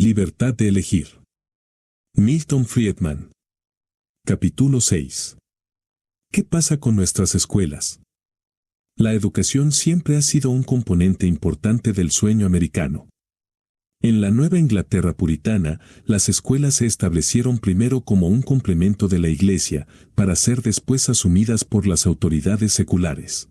Libertad de elegir. Milton Friedman. Capítulo 6. ¿Qué pasa con nuestras escuelas? La educación siempre ha sido un componente importante del sueño americano. En la Nueva Inglaterra puritana, las escuelas se establecieron primero como un complemento de la Iglesia, para ser después asumidas por las autoridades seculares.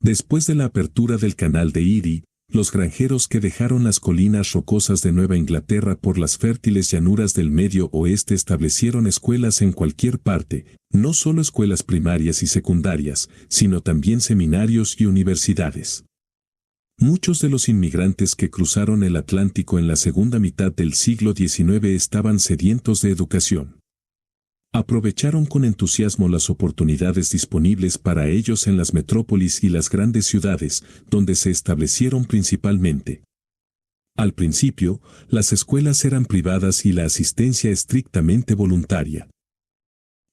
Después de la apertura del Canal de Erie, los granjeros que dejaron las colinas rocosas de Nueva Inglaterra por las fértiles llanuras del Medio Oeste establecieron escuelas en cualquier parte, no solo escuelas primarias y secundarias, sino también seminarios y universidades. Muchos de los inmigrantes que cruzaron el Atlántico en la segunda mitad del siglo XIX estaban sedientos de educación. Aprovecharon con entusiasmo las oportunidades disponibles para ellos en las metrópolis y las grandes ciudades, donde se establecieron principalmente. Al principio, las escuelas eran privadas y la asistencia estrictamente voluntaria.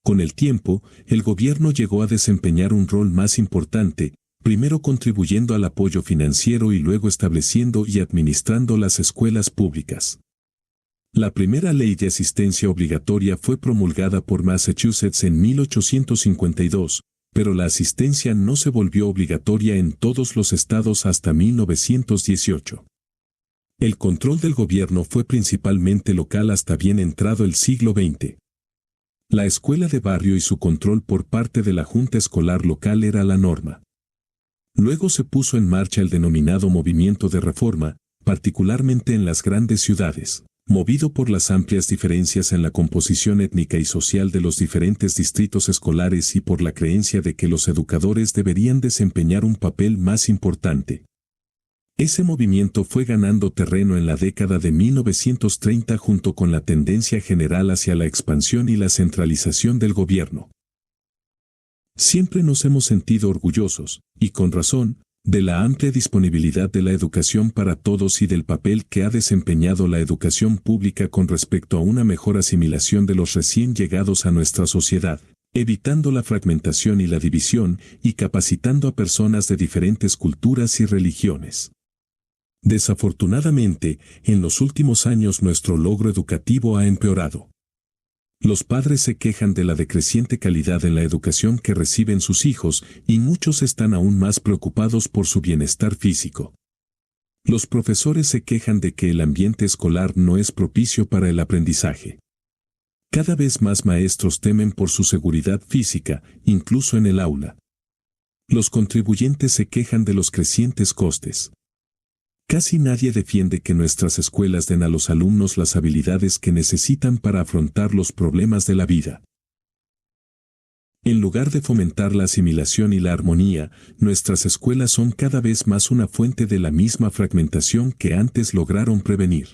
Con el tiempo, el gobierno llegó a desempeñar un rol más importante, primero contribuyendo al apoyo financiero y luego estableciendo y administrando las escuelas públicas. La primera ley de asistencia obligatoria fue promulgada por Massachusetts en 1852, pero la asistencia no se volvió obligatoria en todos los estados hasta 1918. El control del gobierno fue principalmente local hasta bien entrado el siglo XX. La escuela de barrio y su control por parte de la Junta Escolar local era la norma. Luego se puso en marcha el denominado movimiento de reforma, particularmente en las grandes ciudades, movido por las amplias diferencias en la composición étnica y social de los diferentes distritos escolares y por la creencia de que los educadores deberían desempeñar un papel más importante. Ese movimiento fue ganando terreno en la década de 1930 junto con la tendencia general hacia la expansión y la centralización del gobierno. Siempre nos hemos sentido orgullosos, y con razón, de la amplia disponibilidad de la educación para todos y del papel que ha desempeñado la educación pública con respecto a una mejor asimilación de los recién llegados a nuestra sociedad, evitando la fragmentación y la división y capacitando a personas de diferentes culturas y religiones. Desafortunadamente, en los últimos años nuestro logro educativo ha empeorado. Los padres se quejan de la decreciente calidad en la educación que reciben sus hijos y muchos están aún más preocupados por su bienestar físico. Los profesores se quejan de que el ambiente escolar no es propicio para el aprendizaje. Cada vez más maestros temen por su seguridad física, incluso en el aula. Los contribuyentes se quejan de los crecientes costes. Casi nadie defiende que nuestras escuelas den a los alumnos las habilidades que necesitan para afrontar los problemas de la vida. En lugar de fomentar la asimilación y la armonía, nuestras escuelas son cada vez más una fuente de la misma fragmentación que antes lograron prevenir.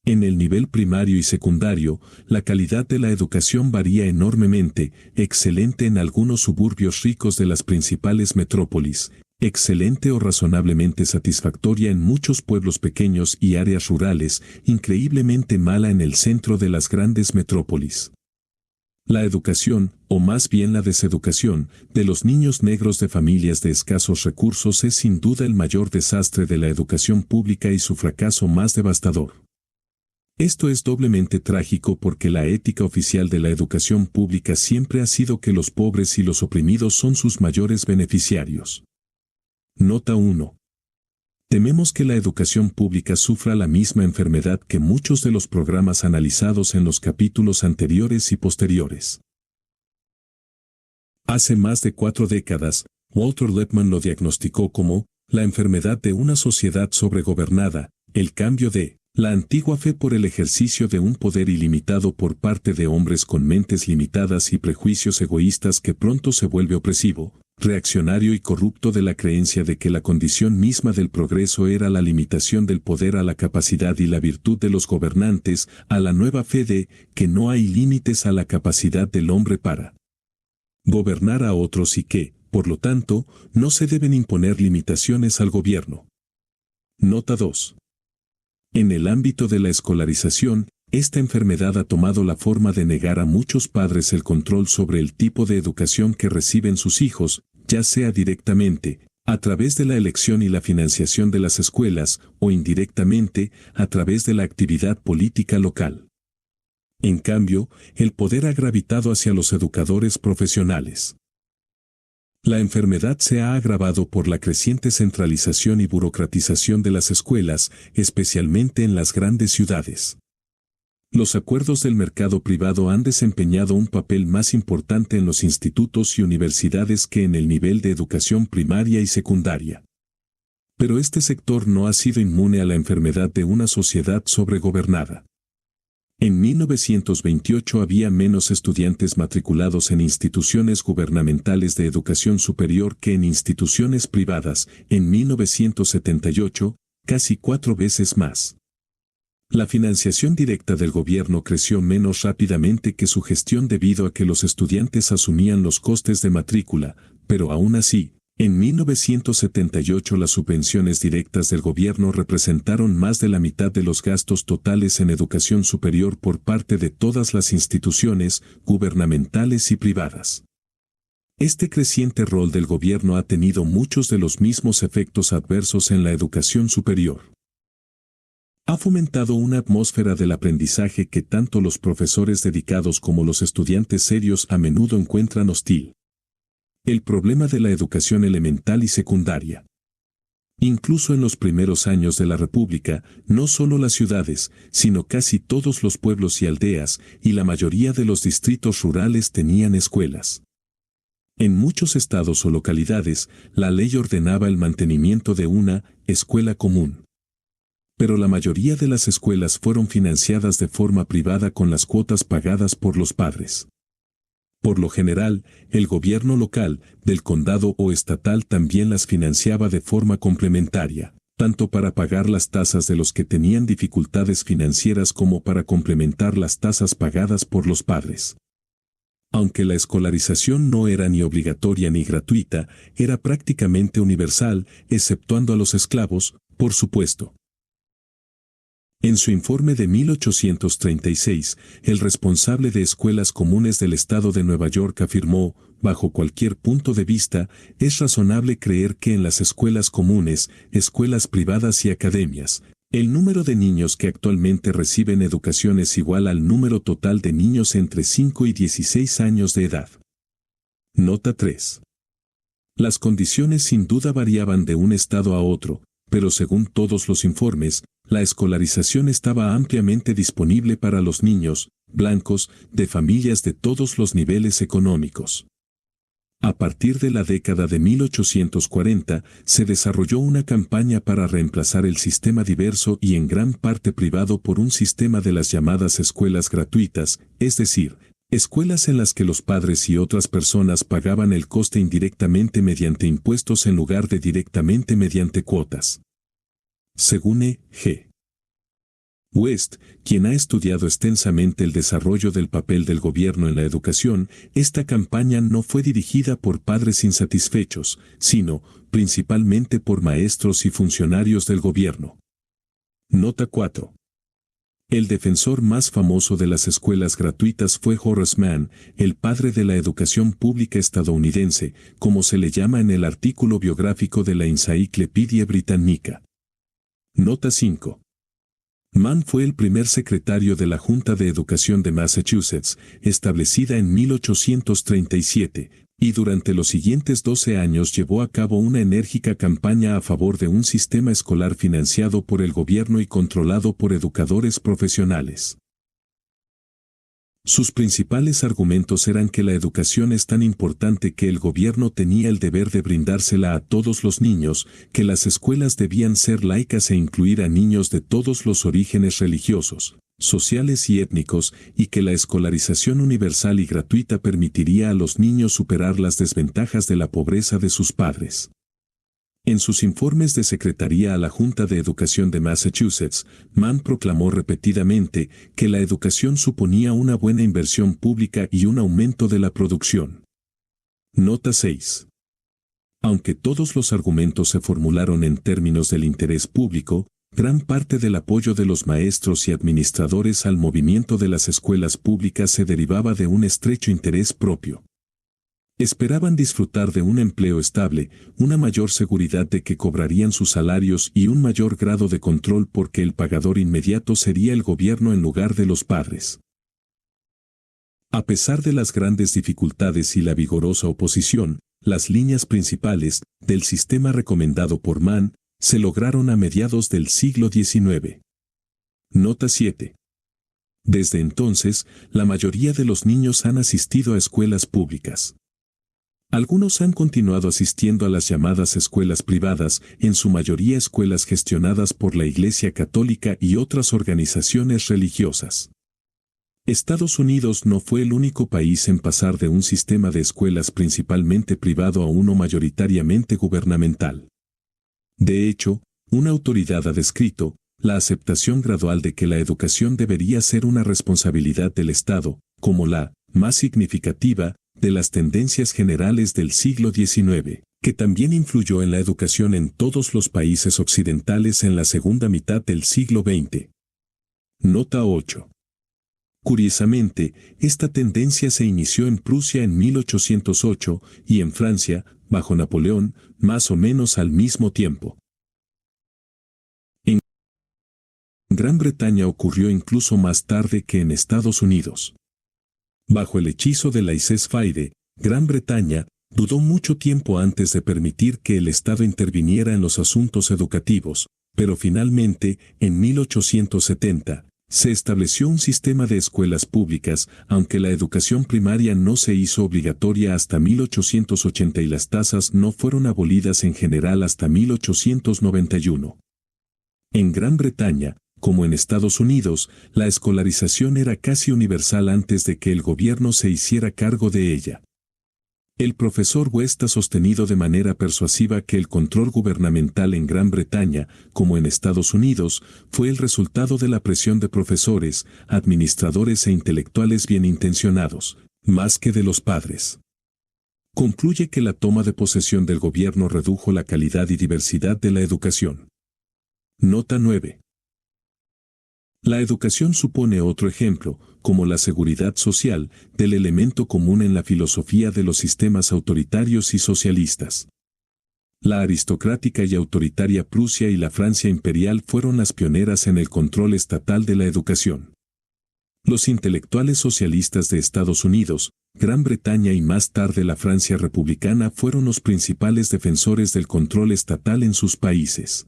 En el nivel primario y secundario, la calidad de la educación varía enormemente, excelente en algunos suburbios ricos de las principales metrópolis, excelente o razonablemente satisfactoria en muchos pueblos pequeños y áreas rurales, increíblemente mala en el centro de las grandes metrópolis. La educación, o más bien la deseducación, de los niños negros de familias de escasos recursos es sin duda el mayor desastre de la educación pública y su fracaso más devastador. Esto es doblemente trágico porque la ética oficial de la educación pública siempre ha sido que los pobres y los oprimidos son sus mayores beneficiarios. Nota 1. Tememos que la educación pública sufra la misma enfermedad que muchos de los programas analizados en los capítulos anteriores y posteriores. Hace más de 4 décadas, Walter Lippmann lo diagnosticó como la enfermedad de una sociedad sobregobernada, el cambio de la antigua fe por el ejercicio de un poder ilimitado por parte de hombres con mentes limitadas y prejuicios egoístas que pronto se vuelve opresivo, reaccionario y corrupto de la creencia de que la condición misma del progreso era la limitación del poder a la capacidad y la virtud de los gobernantes, a la nueva fe de que no hay límites a la capacidad del hombre para gobernar a otros y que, por lo tanto, no se deben imponer limitaciones al gobierno. Nota 2. En el ámbito de la escolarización, esta enfermedad ha tomado la forma de negar a muchos padres el control sobre el tipo de educación que reciben sus hijos, ya sea directamente, a través de la elección y la financiación de las escuelas, o indirectamente, a través de la actividad política local. En cambio, el poder ha gravitado hacia los educadores profesionales. La enfermedad se ha agravado por la creciente centralización y burocratización de las escuelas, especialmente en las grandes ciudades. Los acuerdos del mercado privado han desempeñado un papel más importante en los institutos y universidades que en el nivel de educación primaria y secundaria. Pero este sector no ha sido inmune a la enfermedad de una sociedad sobregobernada. En 1928 había menos estudiantes matriculados en instituciones gubernamentales de educación superior que en instituciones privadas. En 1978, casi 4 veces más. La financiación directa del gobierno creció menos rápidamente que su gestión debido a que los estudiantes asumían los costes de matrícula, pero aún así, en 1978 las subvenciones directas del gobierno representaron más de la mitad de los gastos totales en educación superior por parte de todas las instituciones, gubernamentales y privadas. Este creciente rol del gobierno ha tenido muchos de los mismos efectos adversos en la educación superior. Ha fomentado una atmósfera del aprendizaje que tanto los profesores dedicados como los estudiantes serios a menudo encuentran hostil. El problema de la educación elemental y secundaria. Incluso en los primeros años de la República, no solo las ciudades, sino casi todos los pueblos y aldeas, y la mayoría de los distritos rurales tenían escuelas. En muchos estados o localidades, la ley ordenaba el mantenimiento de una escuela común. Pero la mayoría de las escuelas fueron financiadas de forma privada con las cuotas pagadas por los padres. Por lo general, el gobierno local, del condado o estatal también las financiaba de forma complementaria, tanto para pagar las tasas de los que tenían dificultades financieras como para complementar las tasas pagadas por los padres. Aunque la escolarización no era ni obligatoria ni gratuita, era prácticamente universal, exceptuando a los esclavos, por supuesto. En su informe de 1836, el responsable de escuelas comunes del estado de Nueva York afirmó, bajo cualquier punto de vista, es razonable creer que en las escuelas comunes, escuelas privadas y academias, el número de niños que actualmente reciben educación es igual al número total de niños entre 5 y 16 años de edad. Nota 3. Las condiciones sin duda variaban de un estado a otro, pero según todos los informes, la escolarización estaba ampliamente disponible para los niños, blancos, de familias de todos los niveles económicos. A partir de la década de 1840, se desarrolló una campaña para reemplazar el sistema diverso y en gran parte privado por un sistema de las llamadas escuelas gratuitas, es decir, escuelas en las que los padres y otras personas pagaban el coste indirectamente mediante impuestos en lugar de directamente mediante cuotas. Según E. G. West, quien ha estudiado extensamente el desarrollo del papel del gobierno en la educación, esta campaña no fue dirigida por padres insatisfechos, sino, principalmente por maestros y funcionarios del gobierno. Nota 4. El defensor más famoso de las escuelas gratuitas fue Horace Mann, el padre de la educación pública estadounidense, como se le llama en el artículo biográfico de la Encyclopedia Britannica. Nota 5. Mann fue el primer secretario de la Junta de Educación de Massachusetts, establecida en 1837, y durante los siguientes 12 años llevó a cabo una enérgica campaña a favor de un sistema escolar financiado por el gobierno y controlado por educadores profesionales. Sus principales argumentos eran que la educación es tan importante que el gobierno tenía el deber de brindársela a todos los niños, que las escuelas debían ser laicas e incluir a niños de todos los orígenes religiosos, sociales y étnicos, y que la escolarización universal y gratuita permitiría a los niños superar las desventajas de la pobreza de sus padres. En sus informes de secretaría a la Junta de Educación de Massachusetts, Mann proclamó repetidamente que la educación suponía una buena inversión pública y un aumento de la producción. Nota 6. Aunque todos los argumentos se formularon en términos del interés público, gran parte del apoyo de los maestros y administradores al movimiento de las escuelas públicas se derivaba de un estrecho interés propio. Esperaban disfrutar de un empleo estable, una mayor seguridad de que cobrarían sus salarios y un mayor grado de control porque el pagador inmediato sería el gobierno en lugar de los padres. A pesar de las grandes dificultades y la vigorosa oposición, las líneas principales del sistema recomendado por Mann se lograron a mediados del siglo XIX. Nota 7. Desde entonces, la mayoría de los niños han asistido a escuelas públicas. Algunos han continuado asistiendo a las llamadas escuelas privadas, en su mayoría escuelas gestionadas por la Iglesia Católica y otras organizaciones religiosas. Estados Unidos no fue el único país en pasar de un sistema de escuelas principalmente privado a uno mayoritariamente gubernamental. De hecho, una autoridad ha descrito la aceptación gradual de que la educación debería ser una responsabilidad del Estado, como la más significativa de las tendencias generales del siglo XIX, que también influyó en la educación en todos los países occidentales en la segunda mitad del siglo XX. Nota 8. Curiosamente, esta tendencia se inició en Prusia en 1808 y en Francia, bajo Napoleón, más o menos al mismo tiempo. En Gran Bretaña ocurrió incluso más tarde que en Estados Unidos. Bajo el hechizo de laissez-faire, Gran Bretaña dudó mucho tiempo antes de permitir que el Estado interviniera en los asuntos educativos, pero finalmente, en 1870, se estableció un sistema de escuelas públicas, aunque la educación primaria no se hizo obligatoria hasta 1880 y las tasas no fueron abolidas en general hasta 1891. En Gran Bretaña, como en Estados Unidos, la escolarización era casi universal antes de que el gobierno se hiciera cargo de ella. El profesor West ha sostenido de manera persuasiva que el control gubernamental en Gran Bretaña, como en Estados Unidos, fue el resultado de la presión de profesores, administradores e intelectuales bien intencionados, más que de los padres. Concluye que la toma de posesión del gobierno redujo la calidad y diversidad de la educación. Nota 9. La educación supone otro ejemplo, como la seguridad social, del elemento común en la filosofía de los sistemas autoritarios y socialistas. La aristocrática y autoritaria Prusia y la Francia imperial fueron las pioneras en el control estatal de la educación. Los intelectuales socialistas de Estados Unidos, Gran Bretaña y más tarde la Francia republicana fueron los principales defensores del control estatal en sus países.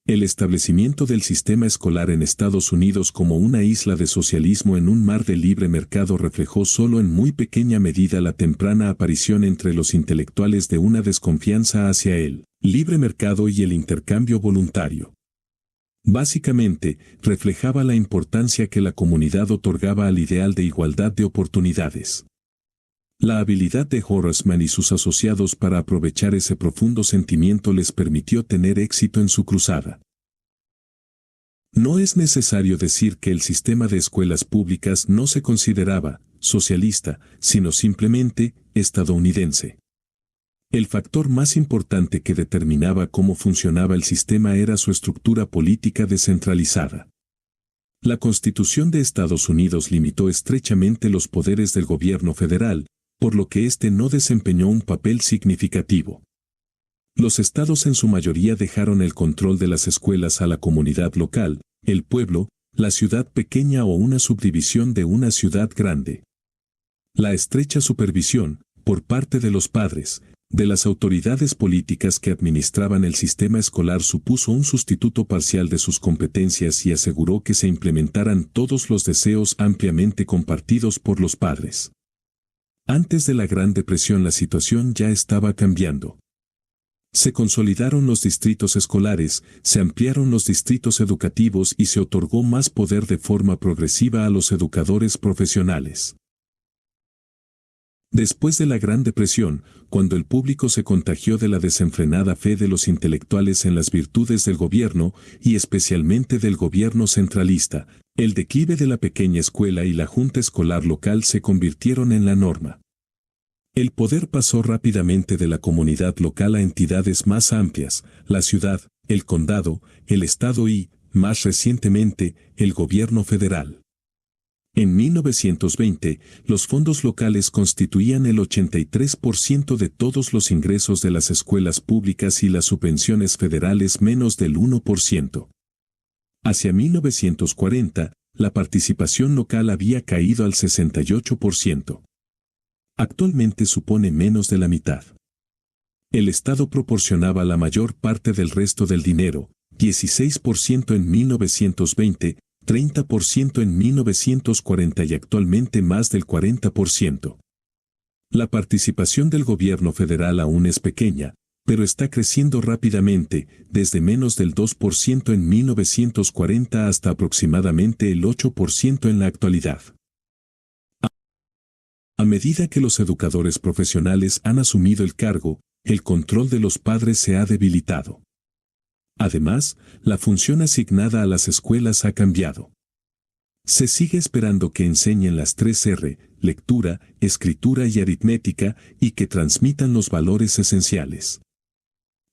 El establecimiento del sistema escolar en Estados Unidos como una isla de socialismo en un mar de libre mercado reflejó solo en muy pequeña medida la temprana aparición entre los intelectuales de una desconfianza hacia el libre mercado y el intercambio voluntario. Básicamente, reflejaba la importancia que la comunidad otorgaba al ideal de igualdad de oportunidades. La habilidad de Horace Mann y sus asociados para aprovechar ese profundo sentimiento les permitió tener éxito en su cruzada. No es necesario decir que el sistema de escuelas públicas no se consideraba socialista, sino simplemente estadounidense. El factor más importante que determinaba cómo funcionaba el sistema era su estructura política descentralizada. La Constitución de Estados Unidos limitó estrechamente los poderes del gobierno federal, por lo que éste no desempeñó un papel significativo. Los estados en su mayoría dejaron el control de las escuelas a la comunidad local, el pueblo, la ciudad pequeña o una subdivisión de una ciudad grande. La estrecha supervisión, por parte de los padres, de las autoridades políticas que administraban el sistema escolar supuso un sustituto parcial de sus competencias y aseguró que se implementaran todos los deseos ampliamente compartidos por los padres. Antes de la Gran Depresión la situación ya estaba cambiando. Se consolidaron los distritos escolares, se ampliaron los distritos educativos y se otorgó más poder de forma progresiva a los educadores profesionales. Después de la Gran Depresión, cuando el público se contagió de la desenfrenada fe de los intelectuales en las virtudes del gobierno, y especialmente del gobierno centralista, el declive de la pequeña escuela y la junta escolar local se convirtieron en la norma. El poder pasó rápidamente de la comunidad local a entidades más amplias, la ciudad, el condado, el estado y, más recientemente, el gobierno federal. En 1920, los fondos locales constituían el 83% de todos los ingresos de las escuelas públicas y las subvenciones federales menos del 1%. Hacia 1940, la participación local había caído al 68%. Actualmente supone menos de la mitad. El Estado proporcionaba la mayor parte del resto del dinero, 16% en 1920, 30% en 1940 y actualmente más del 40%. La participación del gobierno federal aún es pequeña, pero está creciendo rápidamente, desde menos del 2% en 1940 hasta aproximadamente el 8% en la actualidad. A medida que los educadores profesionales han asumido el cargo, el control de los padres se ha debilitado. Además, la función asignada a las escuelas ha cambiado. Se sigue esperando que enseñen las 3 R, lectura, escritura y aritmética, y que transmitan los valores esenciales.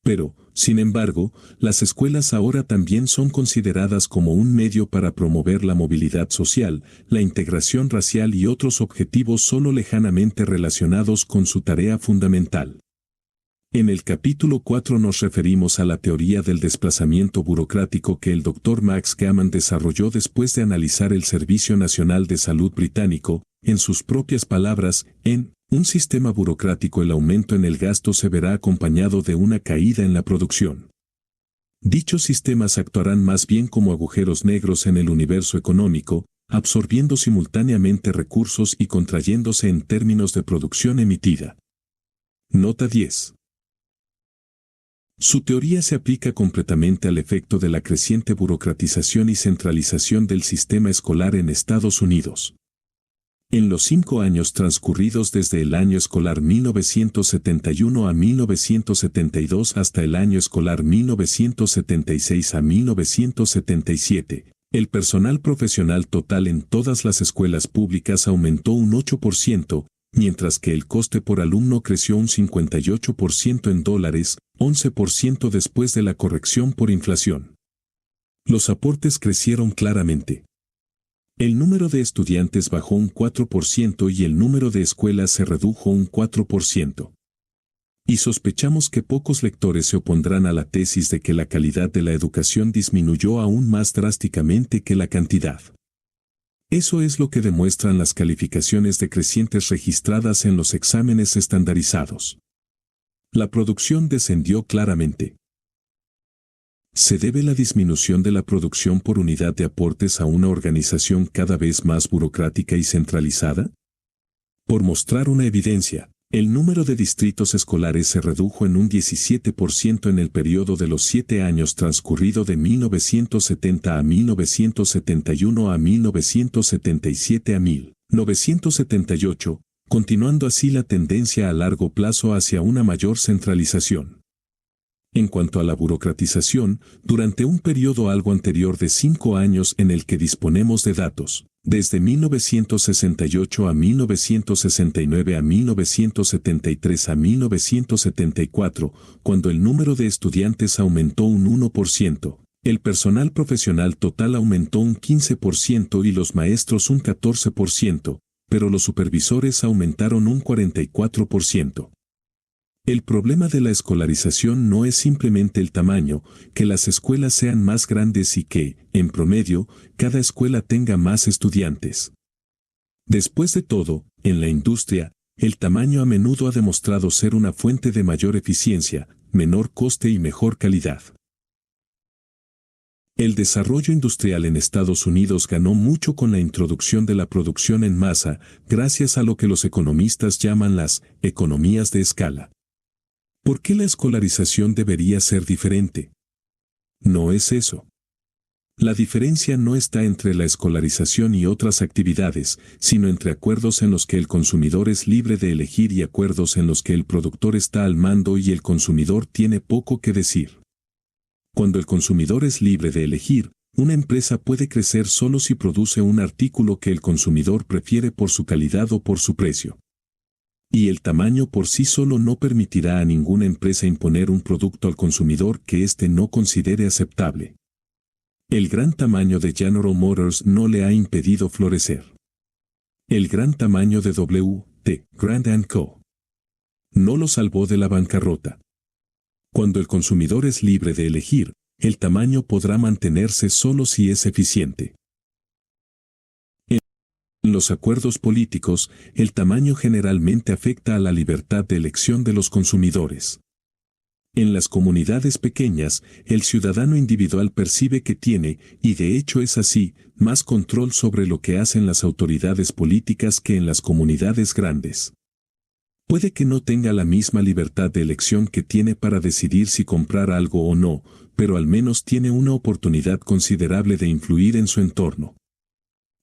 Pero, sin embargo, las escuelas ahora también son consideradas como un medio para promover la movilidad social, la integración racial y otros objetivos solo lejanamente relacionados con su tarea fundamental. En el capítulo 4 nos referimos a la teoría del desplazamiento burocrático que el Dr. Max Gammon desarrolló después de analizar el Servicio Nacional de Salud británico. En sus propias palabras, en un sistema burocrático el aumento en el gasto se verá acompañado de una caída en la producción. Dichos sistemas actuarán más bien como agujeros negros en el universo económico, absorbiendo simultáneamente recursos y contrayéndose en términos de producción emitida. Nota 10. Su teoría se aplica completamente al efecto de la creciente burocratización y centralización del sistema escolar en Estados Unidos. En los 5 años transcurridos desde el año escolar 1971 a 1972 hasta el año escolar 1976 a 1977, el personal profesional total en todas las escuelas públicas aumentó un 8%, mientras que el coste por alumno creció un 58% en dólares, 11% después de la corrección por inflación. Los aportes crecieron claramente. El número de estudiantes bajó un 4% y el número de escuelas se redujo un 4%. Y sospechamos que pocos lectores se opondrán a la tesis de que la calidad de la educación disminuyó aún más drásticamente que la cantidad. Eso es lo que demuestran las calificaciones decrecientes registradas en los exámenes estandarizados. La producción descendió claramente. ¿Se debe la disminución de la producción por unidad de aportes a una organización cada vez más burocrática y centralizada? Por mostrar una evidencia, el número de distritos escolares se redujo en un 17% en el periodo de los 7 años transcurrido de 1970 a 1971 a 1977 a 1978, continuando así la tendencia a largo plazo hacia una mayor centralización. En cuanto a la burocratización, durante un periodo algo anterior de 5 años en el que disponemos de datos, desde 1968 a 1969 a 1973 a 1974, cuando el número de estudiantes aumentó un 1%, el personal profesional total aumentó un 15% y los maestros un 14%, pero los supervisores aumentaron un 44%. El problema de la escolarización no es simplemente el tamaño, que las escuelas sean más grandes y que, en promedio, cada escuela tenga más estudiantes. Después de todo, en la industria, el tamaño a menudo ha demostrado ser una fuente de mayor eficiencia, menor coste y mejor calidad. El desarrollo industrial en Estados Unidos ganó mucho con la introducción de la producción en masa, gracias a lo que los economistas llaman las economías de escala. ¿Por qué la escolarización debería ser diferente? No es eso. La diferencia no está entre la escolarización y otras actividades, sino entre acuerdos en los que el consumidor es libre de elegir y acuerdos en los que el productor está al mando y el consumidor tiene poco que decir. Cuando el consumidor es libre de elegir, una empresa puede crecer solo si produce un artículo que el consumidor prefiere por su calidad o por su precio. Y el tamaño por sí solo no permitirá a ninguna empresa imponer un producto al consumidor que éste no considere aceptable. El gran tamaño de General Motors no le ha impedido florecer. El gran tamaño de W.T. Grant & Co. no lo salvó de la bancarrota. Cuando el consumidor es libre de elegir, el tamaño podrá mantenerse solo si es eficiente. En los acuerdos políticos, el tamaño generalmente afecta a la libertad de elección de los consumidores. En las comunidades pequeñas, el ciudadano individual percibe que tiene, y de hecho es así, más control sobre lo que hacen las autoridades políticas que en las comunidades grandes. Puede que no tenga la misma libertad de elección que tiene para decidir si comprar algo o no, pero al menos tiene una oportunidad considerable de influir en su entorno.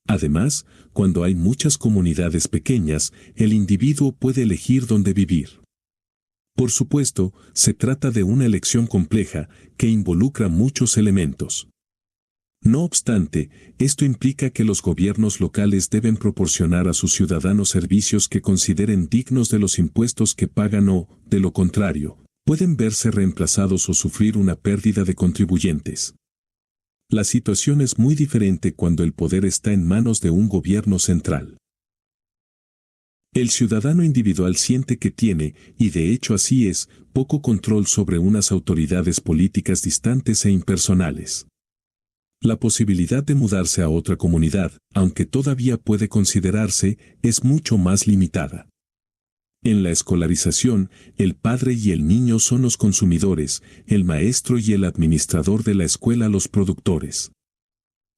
Además, cuando hay muchas comunidades pequeñas, el individuo puede elegir dónde vivir. Por supuesto, se trata de una elección compleja que involucra muchos elementos. No obstante, esto implica que los gobiernos locales deben proporcionar a sus ciudadanos servicios que consideren dignos de los impuestos que pagan o, de lo contrario, pueden verse reemplazados o sufrir una pérdida de contribuyentes. La situación es muy diferente cuando el poder está en manos de un gobierno central. El ciudadano individual siente que tiene, y de hecho así es, poco control sobre unas autoridades políticas distantes e impersonales. La posibilidad de mudarse a otra comunidad, aunque todavía puede considerarse, es mucho más limitada. En la escolarización, el padre y el niño son los consumidores, el maestro y el administrador de la escuela los productores.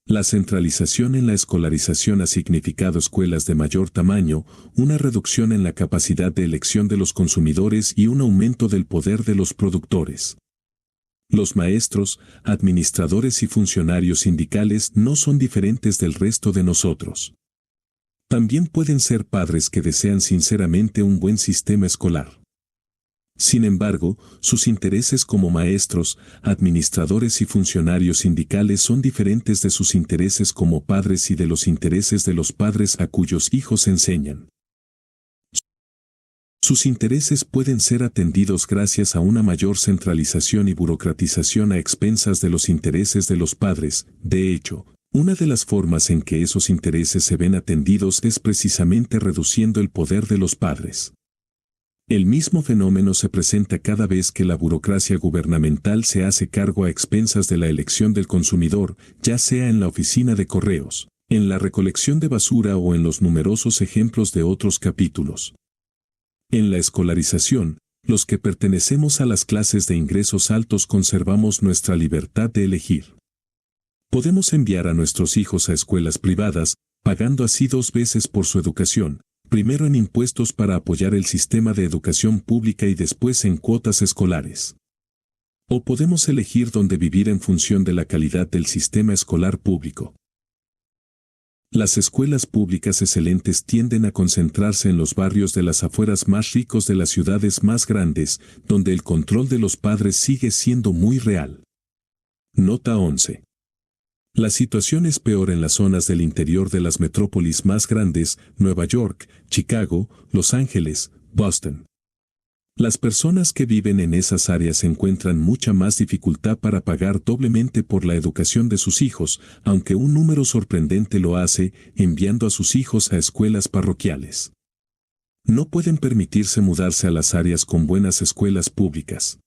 La centralización en la escolarización ha significado escuelas de mayor tamaño, una reducción en la capacidad de elección de los consumidores y un aumento del poder de los productores. Los maestros, administradores y funcionarios sindicales no son diferentes del resto de nosotros. También pueden ser padres que desean sinceramente un buen sistema escolar. Sin embargo, sus intereses como maestros, administradores y funcionarios sindicales son diferentes de sus intereses como padres y de los intereses de los padres a cuyos hijos enseñan. Sus intereses pueden ser atendidos gracias a una mayor centralización y burocratización a expensas de los intereses de los padres. De hecho, una de las formas en que esos intereses se ven atendidos es precisamente reduciendo el poder de los padres. El mismo fenómeno se presenta cada vez que la burocracia gubernamental se hace cargo a expensas de la elección del consumidor, ya sea en la oficina de correos, en la recolección de basura o en los numerosos ejemplos de otros capítulos. En la escolarización, los que pertenecemos a las clases de ingresos altos conservamos nuestra libertad de elegir. Podemos enviar a nuestros hijos a escuelas privadas, pagando así 2 veces por su educación, primero en impuestos para apoyar el sistema de educación pública y después en cuotas escolares. O podemos elegir dónde vivir en función de la calidad del sistema escolar público. Las escuelas públicas excelentes tienden a concentrarse en los barrios de las afueras más ricos de las ciudades más grandes, donde el control de los padres sigue siendo muy real. Nota 11. La situación es peor en las zonas del interior de las metrópolis más grandes, Nueva York, Chicago, Los Ángeles, Boston. Las personas que viven en esas áreas encuentran mucha más dificultad para pagar doblemente por la educación de sus hijos, aunque un número sorprendente lo hace, enviando a sus hijos a escuelas parroquiales. No pueden permitirse mudarse a las áreas con buenas escuelas públicas.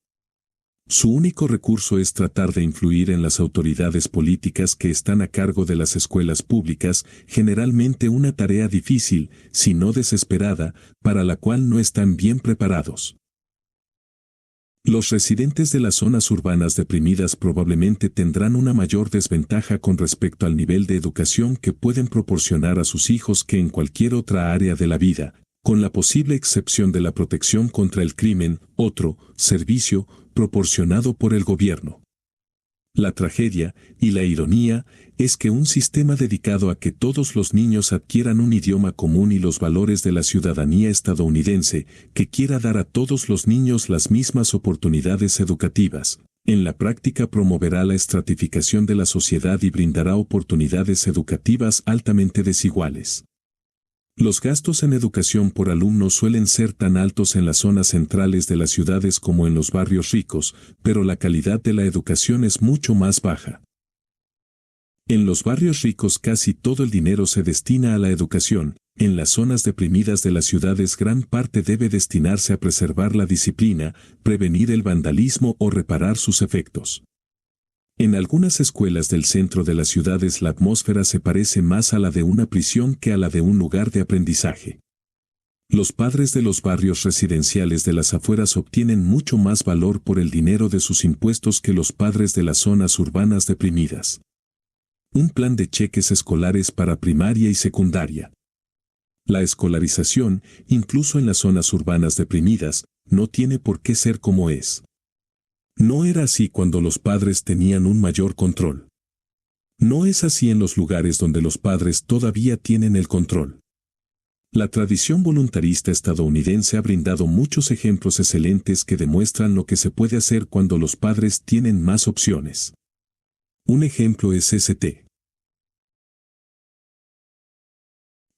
Su único recurso es tratar de influir en las autoridades políticas que están a cargo de las escuelas públicas, generalmente una tarea difícil, si no desesperada, para la cual no están bien preparados. Los residentes de las zonas urbanas deprimidas probablemente tendrán una mayor desventaja con respecto al nivel de educación que pueden proporcionar a sus hijos que en cualquier otra área de la vida, con la posible excepción de la protección contra el crimen, otro servicio proporcionado por el gobierno. La tragedia, y la ironía, es que un sistema dedicado a que todos los niños adquieran un idioma común y los valores de la ciudadanía estadounidense, que quiera dar a todos los niños las mismas oportunidades educativas, en la práctica promoverá la estratificación de la sociedad y brindará oportunidades educativas altamente desiguales. Los gastos en educación por alumno suelen ser tan altos en las zonas centrales de las ciudades como en los barrios ricos, pero la calidad de la educación es mucho más baja. En los barrios ricos casi todo el dinero se destina a la educación, En las zonas deprimidas de las ciudades gran parte debe destinarse a preservar la disciplina, prevenir el vandalismo o reparar sus efectos. En algunas escuelas del centro de las ciudades la atmósfera se parece más a la de una prisión que a la de un lugar de aprendizaje. Los padres de los barrios residenciales de las afueras obtienen mucho más valor por el dinero de sus impuestos que los padres de las zonas urbanas deprimidas. Un plan de cheques escolares para primaria y secundaria. La escolarización, incluso en las zonas urbanas deprimidas, no tiene por qué ser como es. No era así cuando los padres tenían un mayor control. No es así en los lugares donde los padres todavía tienen el control. La tradición voluntarista estadounidense ha brindado muchos ejemplos excelentes que demuestran lo que se puede hacer cuando los padres tienen más opciones. Un ejemplo es St.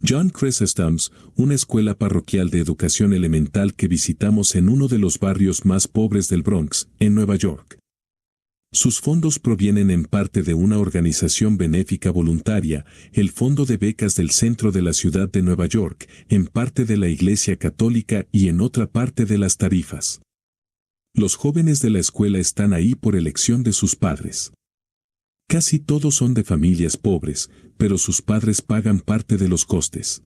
John Chrysostom's, una escuela parroquial de educación elemental que visitamos en uno de los barrios más pobres del Bronx, en Nueva York. Sus fondos provienen en parte de una organización benéfica voluntaria, el Fondo de Becas del Centro de la Ciudad de Nueva York, en parte de la Iglesia Católica y en otra parte de las tarifas. Los jóvenes de la escuela están ahí por elección de sus padres. Casi todos son de familias pobres, pero sus padres pagan parte de los costes.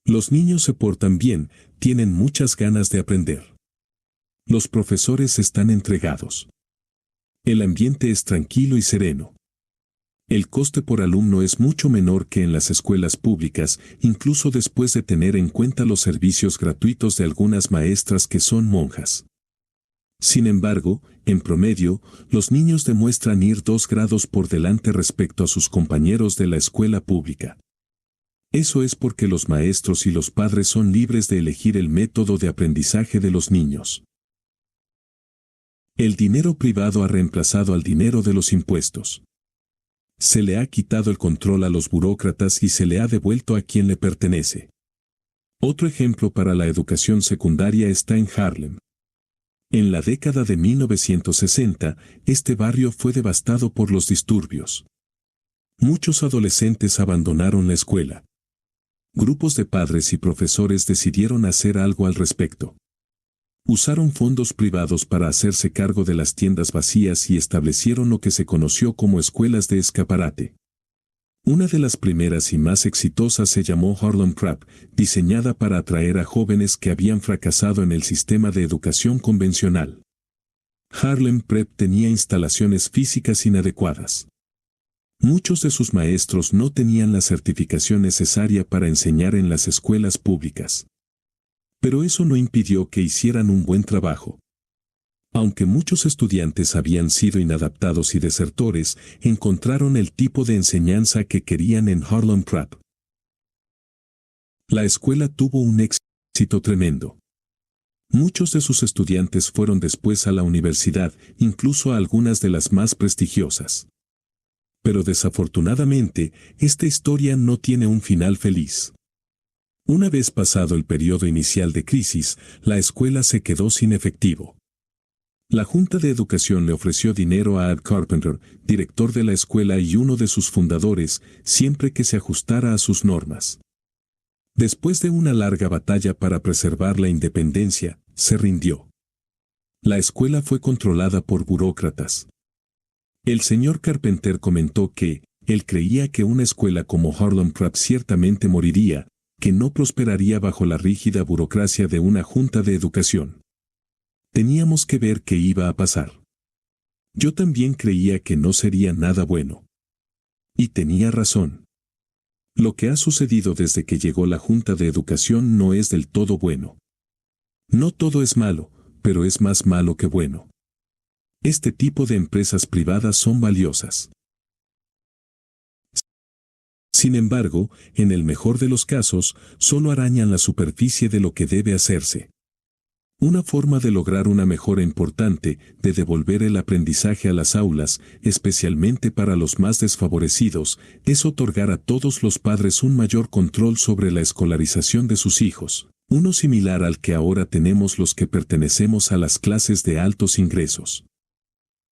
Los niños se portan bien, tienen muchas ganas de aprender. Los profesores están entregados. El ambiente es tranquilo y sereno. El coste por alumno es mucho menor que en las escuelas públicas, incluso después de tener en cuenta los servicios gratuitos de algunas maestras que son monjas. Sin embargo, en promedio, los niños demuestran ir 2 grados por delante respecto a sus compañeros de la escuela pública. Eso es porque los maestros y los padres son libres de elegir el método de aprendizaje de los niños. El dinero privado ha reemplazado al dinero de los impuestos. Se le ha quitado el control a los burócratas y se le ha devuelto a quien le pertenece. Otro ejemplo para la educación secundaria está en Harlem. En la década de 1960, este barrio fue devastado por los disturbios. Muchos adolescentes abandonaron la escuela. Grupos de padres y profesores decidieron hacer algo al respecto. Usaron fondos privados para hacerse cargo de las tiendas vacías y establecieron lo que se conoció como escuelas de escaparate. Una de las primeras y más exitosas se llamó Harlem Prep, diseñada para atraer a jóvenes que habían fracasado en el sistema de educación convencional. Harlem Prep tenía instalaciones físicas inadecuadas. Muchos de sus maestros no tenían la certificación necesaria para enseñar en las escuelas públicas. Pero eso no impidió que hicieran un buen trabajo. Aunque muchos estudiantes habían sido inadaptados y desertores, encontraron el tipo de enseñanza que querían en Harlem Prep. La escuela tuvo un éxito tremendo. Muchos de sus estudiantes fueron después a la universidad, incluso a algunas de las más prestigiosas. Pero desafortunadamente, esta historia no tiene un final feliz. Una vez pasado el periodo inicial de crisis, la escuela se quedó sin efectivo. La Junta de Educación le ofreció dinero a Ed Carpenter, director de la escuela y uno de sus fundadores, siempre que se ajustara a sus normas. Después de una larga batalla para preservar la independencia, se rindió. La escuela fue controlada por burócratas. El señor Carpenter comentó que él creía que una escuela como Harlem Prep ciertamente moriría, que no prosperaría bajo la rígida burocracia de una junta de educación. Teníamos que ver qué iba a pasar. Yo también creía que no sería nada bueno. Y tenía razón. Lo que ha sucedido desde que llegó la Junta de Educación no es del todo bueno. No todo es malo, pero es más malo que bueno. Este tipo de empresas privadas son valiosas. Sin embargo, en el mejor de los casos, solo arañan la superficie de lo que debe hacerse. Una forma de lograr una mejora importante, de devolver el aprendizaje a las aulas, especialmente para los más desfavorecidos, es otorgar a todos los padres un mayor control sobre la escolarización de sus hijos, uno similar al que ahora tenemos los que pertenecemos a las clases de altos ingresos.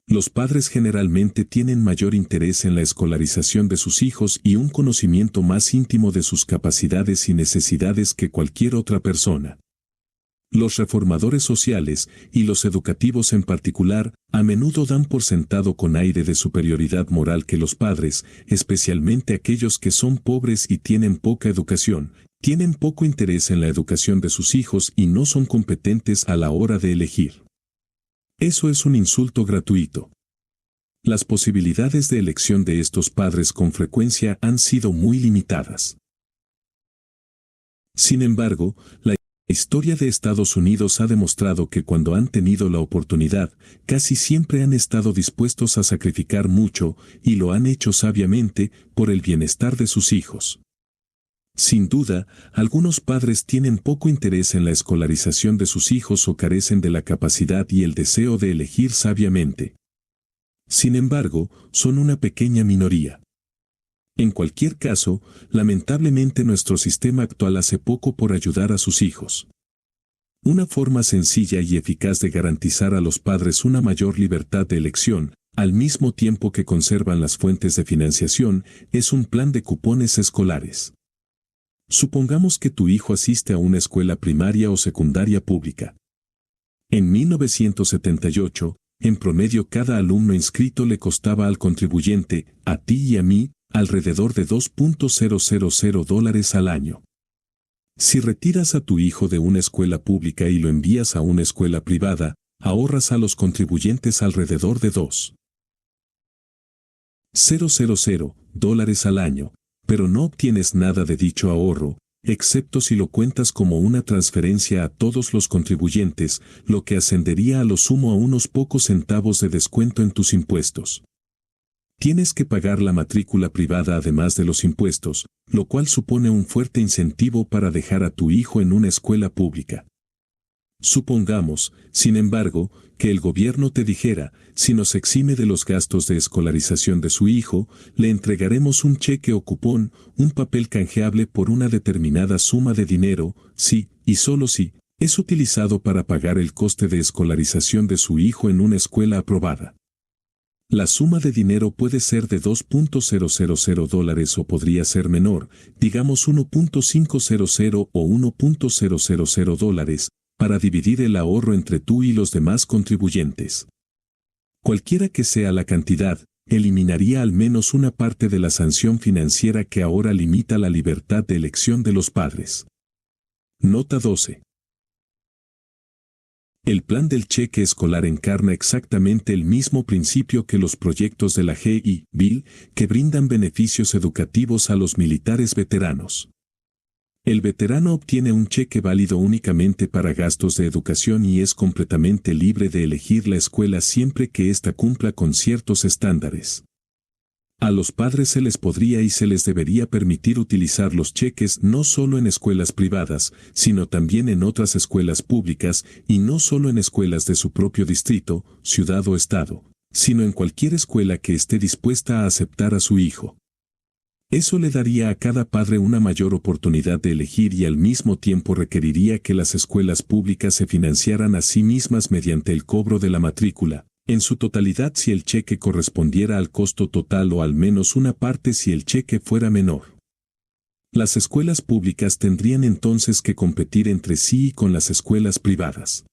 Los padres generalmente tienen mayor interés en la escolarización de sus hijos y un conocimiento más íntimo de sus capacidades y necesidades que cualquier otra persona. Los reformadores sociales, y los educativos en particular, a menudo dan por sentado con aire de superioridad moral que los padres, especialmente aquellos que son pobres y tienen poca educación, tienen poco interés en la educación de sus hijos y no son competentes a la hora de elegir. Eso es un insulto gratuito. Las posibilidades de elección de estos padres con frecuencia han sido muy limitadas. Sin embargo, la historia de Estados Unidos ha demostrado que cuando han tenido la oportunidad, casi siempre han estado dispuestos a sacrificar mucho, y lo han hecho sabiamente, por el bienestar de sus hijos. Sin duda, algunos padres tienen poco interés en la escolarización de sus hijos o carecen de la capacidad y el deseo de elegir sabiamente. Sin embargo, son una pequeña minoría. En cualquier caso, lamentablemente nuestro sistema actual hace poco por ayudar a sus hijos. Una forma sencilla y eficaz de garantizar a los padres una mayor libertad de elección, al mismo tiempo que conservan las fuentes de financiación, es un plan de cupones escolares. Supongamos que tu hijo asiste a una escuela primaria o secundaria pública. En 1978, en promedio cada alumno inscrito le costaba al contribuyente, a ti y a mí, alrededor de $2.000 al año. Si retiras a tu hijo de una escuela pública y lo envías a una escuela privada, ahorras a los contribuyentes alrededor de $2.000 al año, pero no obtienes nada de dicho ahorro, excepto si lo cuentas como una transferencia a todos los contribuyentes, lo que ascendería a lo sumo a unos pocos centavos de descuento en tus impuestos. Tienes que pagar la matrícula privada además de los impuestos, lo cual supone un fuerte incentivo para dejar a tu hijo en una escuela pública. Supongamos, sin embargo, que el gobierno te dijera, si nos exime de los gastos de escolarización de su hijo, le entregaremos un cheque o cupón, un papel canjeable por una determinada suma de dinero, si, y solo si, es utilizado para pagar el coste de escolarización de su hijo en una escuela aprobada. La suma de dinero puede ser de $2.000 o podría ser menor, digamos $1.500 o $1.000, para dividir el ahorro entre tú y los demás contribuyentes. Cualquiera que sea la cantidad, eliminaría al menos una parte de la sanción financiera que ahora limita la libertad de elección de los padres. Nota 12. El plan del cheque escolar encarna exactamente el mismo principio que los proyectos de la GI Bill, que brindan beneficios educativos a los militares veteranos. El veterano obtiene un cheque válido únicamente para gastos de educación y es completamente libre de elegir la escuela siempre que ésta cumpla con ciertos estándares. A los padres se les podría y se les debería permitir utilizar los cheques no solo en escuelas privadas, sino también en otras escuelas públicas, y no solo en escuelas de su propio distrito, ciudad o estado, sino en cualquier escuela que esté dispuesta a aceptar a su hijo. Eso le daría a cada padre una mayor oportunidad de elegir y al mismo tiempo requeriría que las escuelas públicas se financiaran a sí mismas mediante el cobro de la matrícula, en su totalidad si el cheque correspondiera al costo total o al menos una parte si el cheque fuera menor. Las escuelas públicas tendrían entonces que competir entre sí y con las escuelas privadas.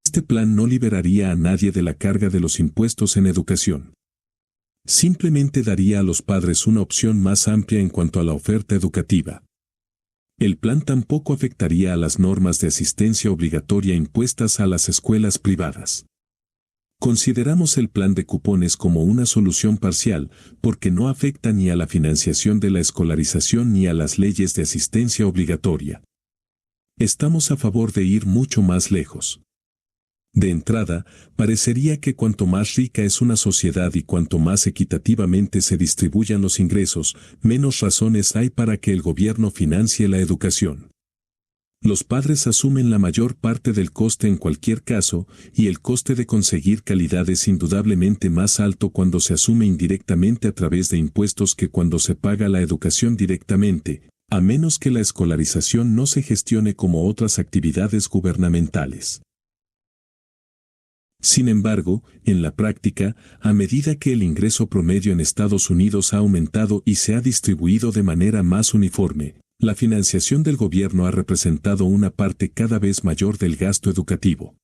Este plan no liberaría a nadie de la carga de los impuestos en educación. Simplemente daría a los padres una opción más amplia en cuanto a la oferta educativa. El plan tampoco afectaría a las normas de asistencia obligatoria impuestas a las escuelas privadas. Consideramos el plan de cupones como una solución parcial, porque no afecta ni a la financiación de la escolarización ni a las leyes de asistencia obligatoria. Estamos a favor de ir mucho más lejos. De entrada, parecería que cuanto más rica es una sociedad y cuanto más equitativamente se distribuyan los ingresos, menos razones hay para que el gobierno financie la educación. Los padres asumen la mayor parte del coste en cualquier caso, y el coste de conseguir calidad es indudablemente más alto cuando se asume indirectamente a través de impuestos que cuando se paga la educación directamente, a menos que la escolarización no se gestione como otras actividades gubernamentales. Sin embargo, en la práctica, a medida que el ingreso promedio en Estados Unidos ha aumentado y se ha distribuido de manera más uniforme, la financiación del gobierno ha representado una parte cada vez mayor del gasto educativo.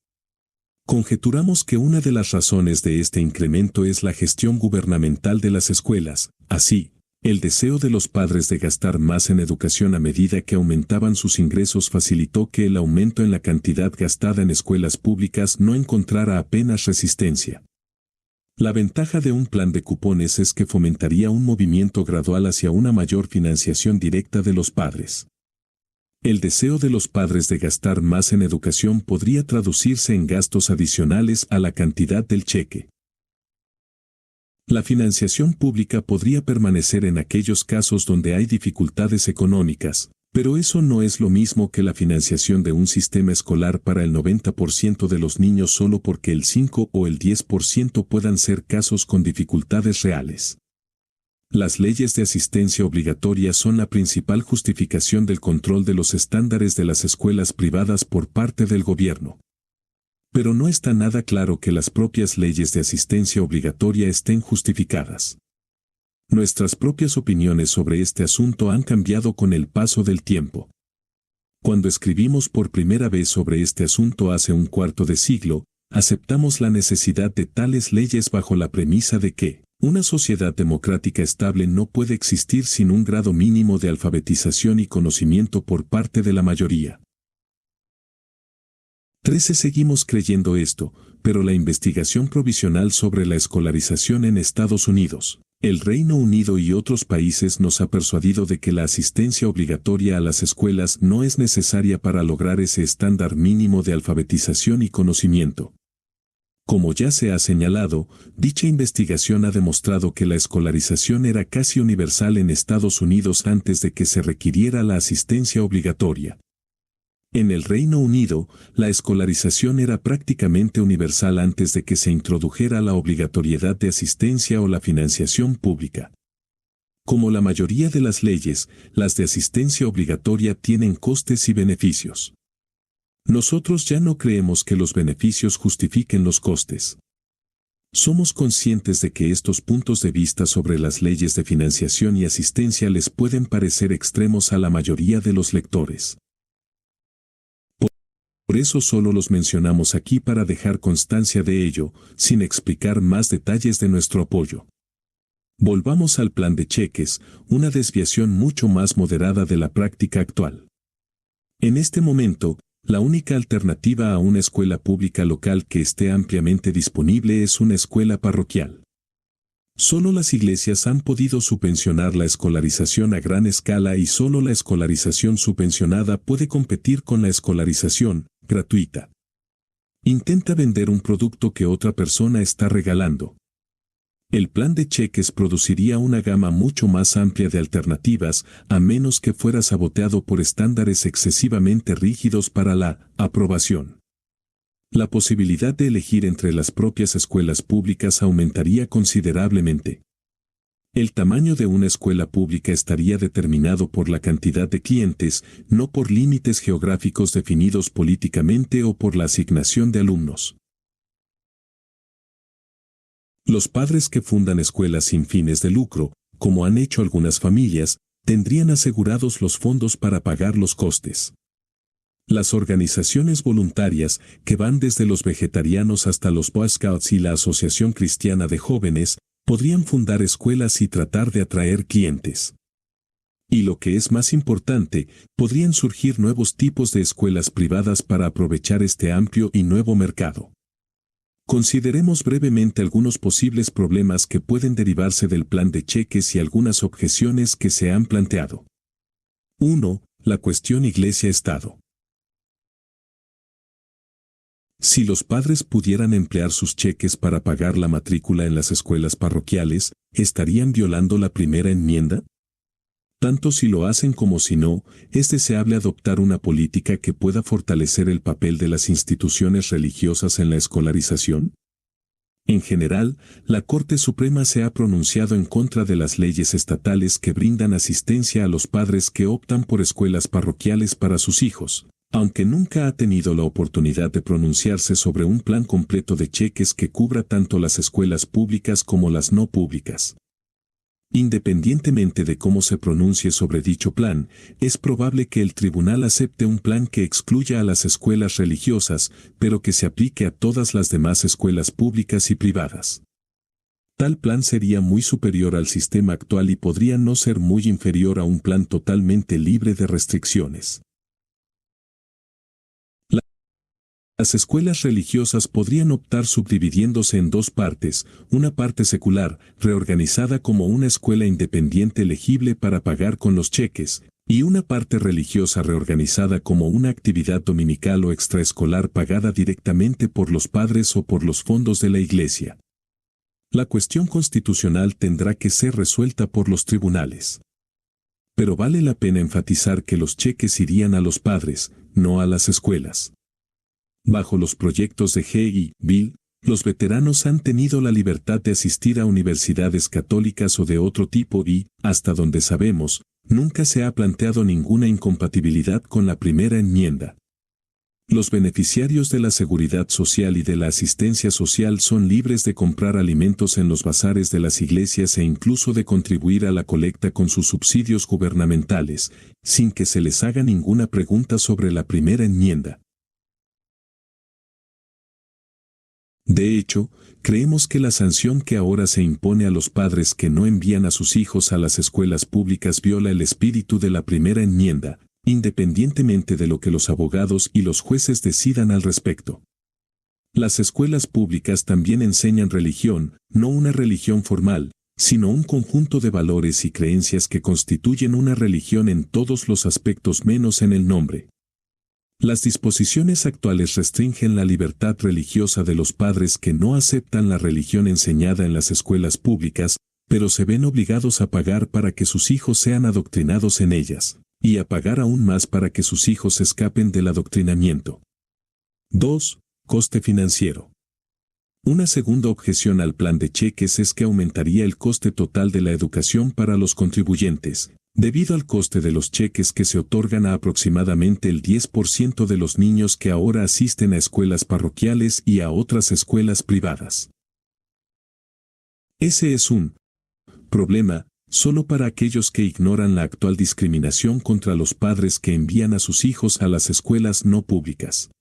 Conjeturamos que una de las razones de este incremento es la gestión gubernamental de las escuelas. Así, el deseo de los padres de gastar más en educación a medida que aumentaban sus ingresos facilitó que el aumento en la cantidad gastada en escuelas públicas no encontrara apenas resistencia. La ventaja de un plan de cupones es que fomentaría un movimiento gradual hacia una mayor financiación directa de los padres. El deseo de los padres de gastar más en educación podría traducirse en gastos adicionales a la cantidad del cheque. La financiación pública podría permanecer en aquellos casos donde hay dificultades económicas, pero eso no es lo mismo que la financiación de un sistema escolar para el 90% de los niños solo porque el 5 o el 10% puedan ser casos con dificultades reales. Las leyes de asistencia obligatoria son la principal justificación del control de los estándares de las escuelas privadas por parte del gobierno. Pero no está nada claro que las propias leyes de asistencia obligatoria estén justificadas. Nuestras propias opiniones sobre este asunto han cambiado con el paso del tiempo. Cuando escribimos por primera vez sobre este asunto hace un cuarto de siglo, aceptamos la necesidad de tales leyes bajo la premisa de que una sociedad democrática estable no puede existir sin un grado mínimo de alfabetización y conocimiento por parte de la mayoría. 13. Seguimos creyendo esto, pero la investigación provisional sobre la escolarización en Estados Unidos, el Reino Unido y otros países nos ha persuadido de que la asistencia obligatoria a las escuelas no es necesaria para lograr ese estándar mínimo de alfabetización y conocimiento. Como ya se ha señalado, dicha investigación ha demostrado que la escolarización era casi universal en Estados Unidos antes de que se requiriera la asistencia obligatoria. En el Reino Unido, la escolarización era prácticamente universal antes de que se introdujera la obligatoriedad de asistencia o la financiación pública. Como la mayoría de las leyes, las de asistencia obligatoria tienen costes y beneficios. Nosotros ya no creemos que los beneficios justifiquen los costes. Somos conscientes de que estos puntos de vista sobre las leyes de financiación y asistencia les pueden parecer extremos a la mayoría de los lectores. Por eso solo los mencionamos aquí para dejar constancia de ello, sin explicar más detalles de nuestro apoyo. Volvamos al plan de cheques, una desviación mucho más moderada de la práctica actual. En este momento, la única alternativa a una escuela pública local que esté ampliamente disponible es una escuela parroquial. Solo las iglesias han podido subvencionar la escolarización a gran escala y solo la escolarización subvencionada puede competir con la escolarización gratuita. Intenta vender un producto que otra persona está regalando. El plan de cheques produciría una gama mucho más amplia de alternativas, a menos que fuera saboteado por estándares excesivamente rígidos para la aprobación. La posibilidad de elegir entre las propias escuelas públicas aumentaría considerablemente. El tamaño de una escuela pública estaría determinado por la cantidad de clientes, no por límites geográficos definidos políticamente o por la asignación de alumnos. Los padres que fundan escuelas sin fines de lucro, como han hecho algunas familias, tendrían asegurados los fondos para pagar los costes. Las organizaciones voluntarias, que van desde los vegetarianos hasta los Boy Scouts y la Asociación Cristiana de Jóvenes, podrían fundar escuelas y tratar de atraer clientes. Y lo que es más importante, podrían surgir nuevos tipos de escuelas privadas para aprovechar este amplio y nuevo mercado. Consideremos brevemente algunos posibles problemas que pueden derivarse del plan de cheques y algunas objeciones que se han planteado. 1. La cuestión Iglesia-Estado. Si los padres pudieran emplear sus cheques para pagar la matrícula en las escuelas parroquiales, ¿estarían violando la primera enmienda? Tanto si lo hacen como si no, es deseable adoptar una política que pueda fortalecer el papel de las instituciones religiosas en la escolarización. En general, la Corte Suprema se ha pronunciado en contra de las leyes estatales que brindan asistencia a los padres que optan por escuelas parroquiales para sus hijos, Aunque nunca ha tenido la oportunidad de pronunciarse sobre un plan completo de cheques que cubra tanto las escuelas públicas como las no públicas. Independientemente de cómo se pronuncie sobre dicho plan, es probable que el tribunal acepte un plan que excluya a las escuelas religiosas, pero que se aplique a todas las demás escuelas públicas y privadas. Tal plan sería muy superior al sistema actual y podría no ser muy inferior a un plan totalmente libre de restricciones. Las escuelas religiosas podrían optar subdividiéndose en dos partes, una parte secular, reorganizada como una escuela independiente elegible para pagar con los cheques, y una parte religiosa reorganizada como una actividad dominical o extraescolar pagada directamente por los padres o por los fondos de la iglesia. La cuestión constitucional tendrá que ser resuelta por los tribunales. Pero vale la pena enfatizar que los cheques irían a los padres, no a las escuelas. Bajo los proyectos de G. Bill, los veteranos han tenido la libertad de asistir a universidades católicas o de otro tipo y, hasta donde sabemos, nunca se ha planteado ninguna incompatibilidad con la primera enmienda. Los beneficiarios de la seguridad social y de la asistencia social son libres de comprar alimentos en los bazares de las iglesias e incluso de contribuir a la colecta con sus subsidios gubernamentales, sin que se les haga ninguna pregunta sobre la primera enmienda. De hecho, creemos que la sanción que ahora se impone a los padres que no envían a sus hijos a las escuelas públicas viola el espíritu de la primera enmienda, independientemente de lo que los abogados y los jueces decidan al respecto. Las escuelas públicas también enseñan religión, no una religión formal, sino un conjunto de valores y creencias que constituyen una religión en todos los aspectos menos en el nombre. Las disposiciones actuales restringen la libertad religiosa de los padres que no aceptan la religión enseñada en las escuelas públicas, pero se ven obligados a pagar para que sus hijos sean adoctrinados en ellas, y a pagar aún más para que sus hijos escapen del adoctrinamiento. 2. Coste financiero. Una segunda objeción al plan de cheques es que aumentaría el coste total de la educación para los contribuyentes, debido al coste de los cheques que se otorgan a aproximadamente el 10% de los niños que ahora asisten a escuelas parroquiales y a otras escuelas privadas. Ese es un problema solo para aquellos que ignoran la actual discriminación contra los padres que envían a sus hijos a las escuelas no públicas.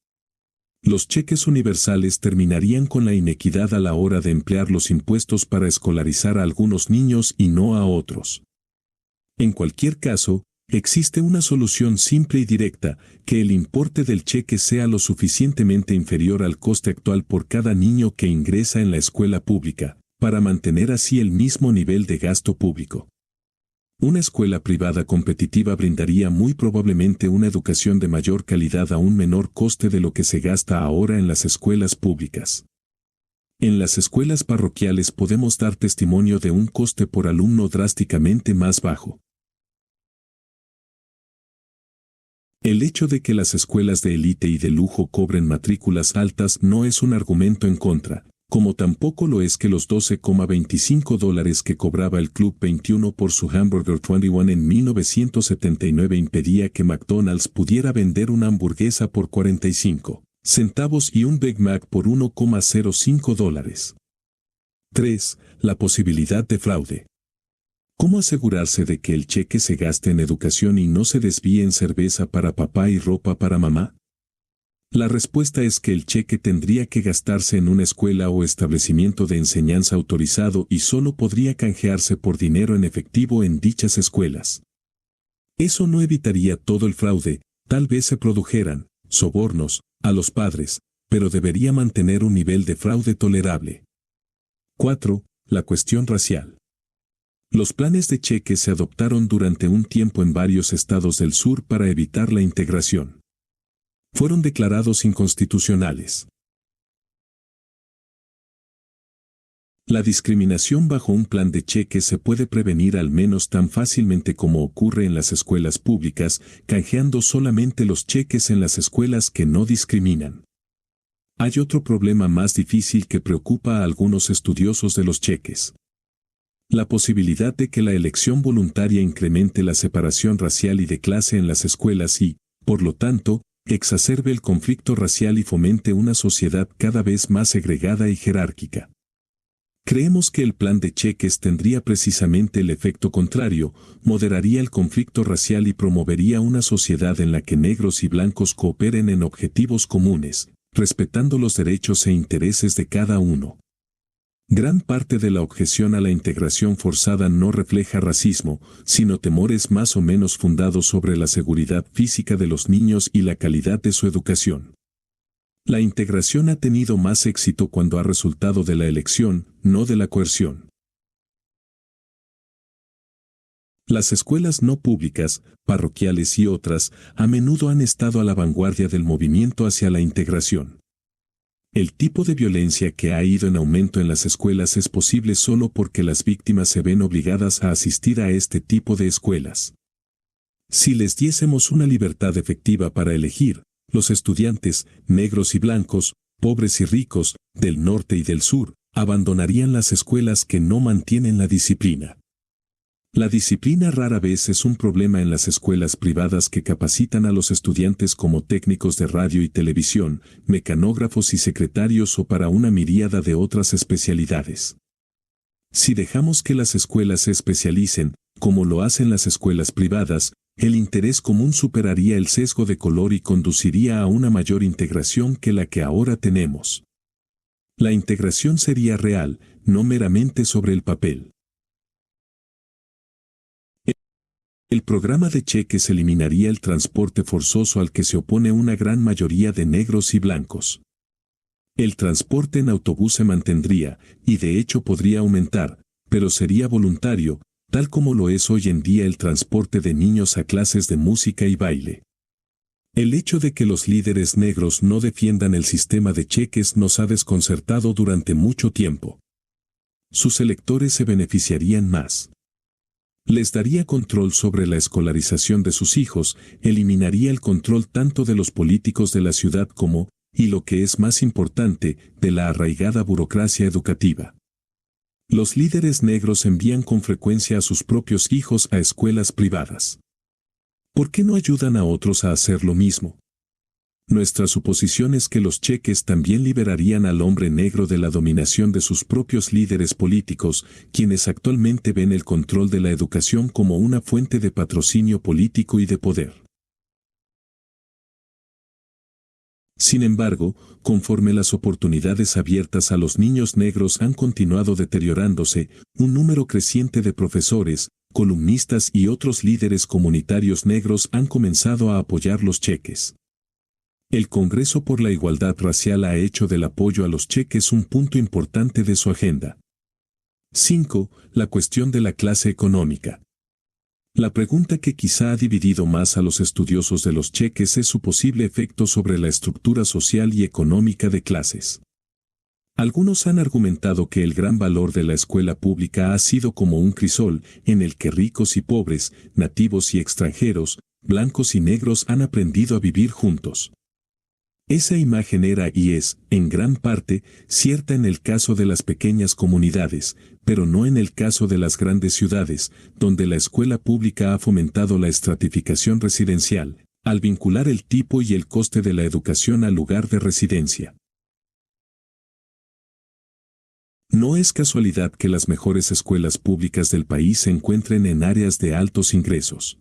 Los cheques universales terminarían con la inequidad a la hora de emplear los impuestos para escolarizar a algunos niños y no a otros. En cualquier caso, existe una solución simple y directa, que el importe del cheque sea lo suficientemente inferior al coste actual por cada niño que ingresa en la escuela pública, para mantener así el mismo nivel de gasto público. Una escuela privada competitiva brindaría muy probablemente una educación de mayor calidad a un menor coste de lo que se gasta ahora en las escuelas públicas. En las escuelas parroquiales podemos dar testimonio de un coste por alumno drásticamente más bajo. El hecho de que las escuelas de élite y de lujo cobren matrículas altas no es un argumento en contra, como tampoco lo es que los $12,25 que cobraba el Club 21 por su Hamburger 21 en 1979 impedía que McDonald's pudiera vender una hamburguesa por 45 centavos y un Big Mac por $1,05. 3. La posibilidad de fraude. ¿Cómo asegurarse de que el cheque se gaste en educación y no se desvíe en cerveza para papá y ropa para mamá? La respuesta es que el cheque tendría que gastarse en una escuela o establecimiento de enseñanza autorizado y solo podría canjearse por dinero en efectivo en dichas escuelas. Eso no evitaría todo el fraude, tal vez se produjeran sobornos a los padres, pero debería mantener un nivel de fraude tolerable. 4. La cuestión racial. Los planes de cheque se adoptaron durante un tiempo en varios estados del sur para evitar la integración. Fueron declarados inconstitucionales. La discriminación bajo un plan de cheque se puede prevenir al menos tan fácilmente como ocurre en las escuelas públicas, canjeando solamente los cheques en las escuelas que no discriminan. Hay otro problema más difícil que preocupa a algunos estudiosos de los cheques. La posibilidad de que la elección voluntaria incremente la separación racial y de clase en las escuelas y, por lo tanto, exacerbe el conflicto racial y fomente una sociedad cada vez más segregada y jerárquica. Creemos que el plan de cheques tendría precisamente el efecto contrario, moderaría el conflicto racial y promovería una sociedad en la que negros y blancos cooperen en objetivos comunes, respetando los derechos e intereses de cada uno. Gran parte de la objeción a la integración forzada no refleja racismo, sino temores más o menos fundados sobre la seguridad física de los niños y la calidad de su educación. La integración ha tenido más éxito cuando ha resultado de la elección, no de la coerción. Las escuelas no públicas, parroquiales y otras, a menudo han estado a la vanguardia del movimiento hacia la integración. El tipo de violencia que ha ido en aumento en las escuelas es posible solo porque las víctimas se ven obligadas a asistir a este tipo de escuelas. Si les diésemos una libertad efectiva para elegir, los estudiantes, negros y blancos, pobres y ricos, del norte y del sur, abandonarían las escuelas que no mantienen la disciplina. La disciplina rara vez es un problema en las escuelas privadas que capacitan a los estudiantes como técnicos de radio y televisión, mecanógrafos y secretarios o para una miríada de otras especialidades. Si dejamos que las escuelas se especialicen, como lo hacen las escuelas privadas, el interés común superaría el sesgo de color y conduciría a una mayor integración que la que ahora tenemos. La integración sería real, no meramente sobre el papel. El programa de cheques eliminaría el transporte forzoso al que se opone una gran mayoría de negros y blancos. El transporte en autobús se mantendría, y de hecho podría aumentar, pero sería voluntario, tal como lo es hoy en día el transporte de niños a clases de música y baile. El hecho de que los líderes negros no defiendan el sistema de cheques nos ha desconcertado durante mucho tiempo. Sus electores se beneficiarían más. Les daría control sobre la escolarización de sus hijos, eliminaría el control tanto de los políticos de la ciudad como, y lo que es más importante, de la arraigada burocracia educativa. Los líderes negros envían con frecuencia a sus propios hijos a escuelas privadas. ¿Por qué no ayudan a otros a hacer lo mismo? Nuestra suposición es que los cheques también liberarían al hombre negro de la dominación de sus propios líderes políticos, quienes actualmente ven el control de la educación como una fuente de patrocinio político y de poder. Sin embargo, conforme las oportunidades abiertas a los niños negros han continuado deteriorándose, un número creciente de profesores, columnistas y otros líderes comunitarios negros han comenzado a apoyar los cheques. El Congreso por la Igualdad Racial ha hecho del apoyo a los cheques un punto importante de su agenda. 5. La cuestión de la clase económica. La pregunta que quizá ha dividido más a los estudiosos de los cheques es su posible efecto sobre la estructura social y económica de clases. Algunos han argumentado que el gran valor de la escuela pública ha sido como un crisol, en el que ricos y pobres, nativos y extranjeros, blancos y negros han aprendido a vivir juntos. Esa imagen era y es, en gran parte, cierta en el caso de las pequeñas comunidades, pero no en el caso de las grandes ciudades, donde la escuela pública ha fomentado la estratificación residencial, al vincular el tipo y el coste de la educación al lugar de residencia. No es casualidad que las mejores escuelas públicas del país se encuentren en áreas de altos ingresos.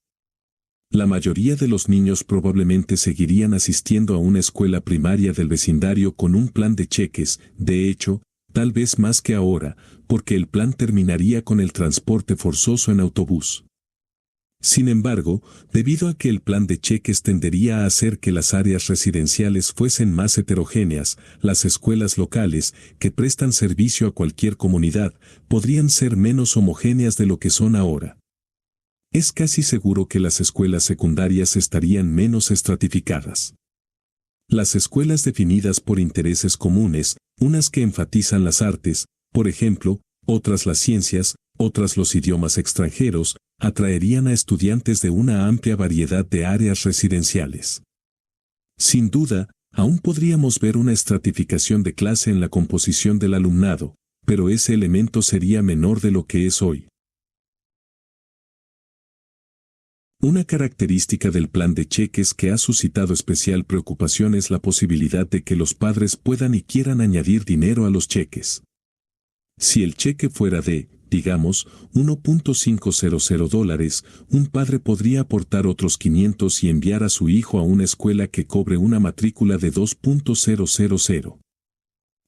La mayoría de los niños probablemente seguirían asistiendo a una escuela primaria del vecindario con un plan de cheques, de hecho, tal vez más que ahora, porque el plan terminaría con el transporte forzoso en autobús. Sin embargo, debido a que el plan de cheques tendería a hacer que las áreas residenciales fuesen más heterogéneas, las escuelas locales, que prestan servicio a cualquier comunidad, podrían ser menos homogéneas de lo que son ahora. Es casi seguro que las escuelas secundarias estarían menos estratificadas. Las escuelas definidas por intereses comunes, unas que enfatizan las artes, por ejemplo, otras las ciencias, otras los idiomas extranjeros, atraerían a estudiantes de una amplia variedad de áreas residenciales. Sin duda, aún podríamos ver una estratificación de clase en la composición del alumnado, pero ese elemento sería menor de lo que es hoy. Una característica del plan de cheques que ha suscitado especial preocupación es la posibilidad de que los padres puedan y quieran añadir dinero a los cheques. Si el cheque fuera de, digamos, $1.500, un padre podría aportar otros 500 y enviar a su hijo a una escuela que cobre una matrícula de $2.000.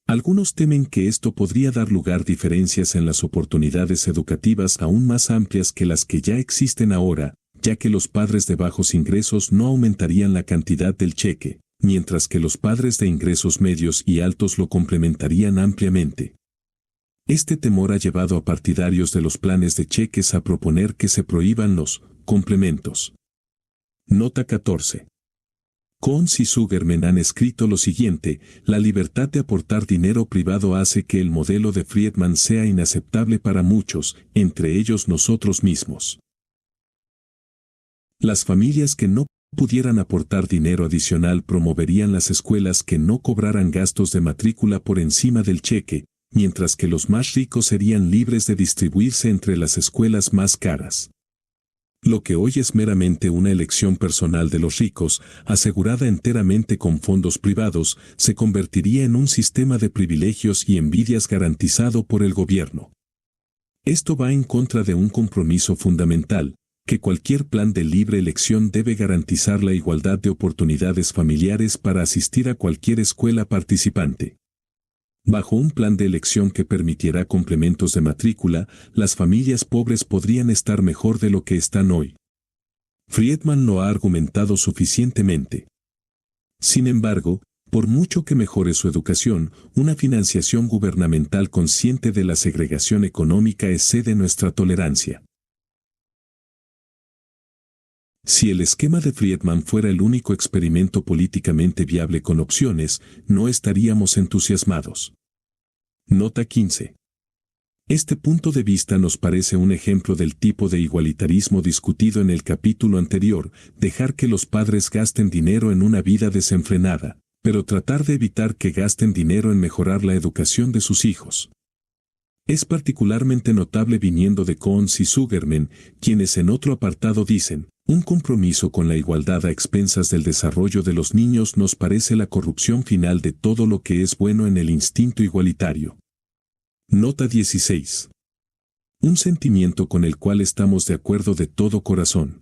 Algunos temen que esto podría dar lugar a diferencias en las oportunidades educativas aún más amplias que las que ya existen ahora, ya que los padres de bajos ingresos no aumentarían la cantidad del cheque, mientras que los padres de ingresos medios y altos lo complementarían ampliamente. Este temor ha llevado a partidarios de los planes de cheques a proponer que se prohíban los complementos. Nota 14. Coontz y Sugerman han escrito lo siguiente: la libertad de aportar dinero privado hace que el modelo de Friedman sea inaceptable para muchos, entre ellos nosotros mismos. Las familias que no pudieran aportar dinero adicional promoverían las escuelas que no cobraran gastos de matrícula por encima del cheque, mientras que los más ricos serían libres de distribuirse entre las escuelas más caras. Lo que hoy es meramente una elección personal de los ricos, asegurada enteramente con fondos privados, se convertiría en un sistema de privilegios y envidias garantizado por el gobierno. Esto va en contra de un compromiso fundamental, que cualquier plan de libre elección debe garantizar la igualdad de oportunidades familiares para asistir a cualquier escuela participante. Bajo un plan de elección que permitiera complementos de matrícula, las familias pobres podrían estar mejor de lo que están hoy. Friedman lo ha argumentado suficientemente. Sin embargo, por mucho que mejore su educación, una financiación gubernamental consciente de la segregación económica excede nuestra tolerancia. Si el esquema de Friedman fuera el único experimento políticamente viable con opciones, no estaríamos entusiasmados. Nota 15. Este punto de vista nos parece un ejemplo del tipo de igualitarismo discutido en el capítulo anterior: dejar que los padres gasten dinero en una vida desenfrenada, pero tratar de evitar que gasten dinero en mejorar la educación de sus hijos. Es particularmente notable viniendo de Coontz y Sugerman, quienes en otro apartado dicen: un compromiso con la igualdad a expensas del desarrollo de los niños nos parece la corrupción final de todo lo que es bueno en el instinto igualitario. Nota 16. Un sentimiento con el cual estamos de acuerdo de todo corazón.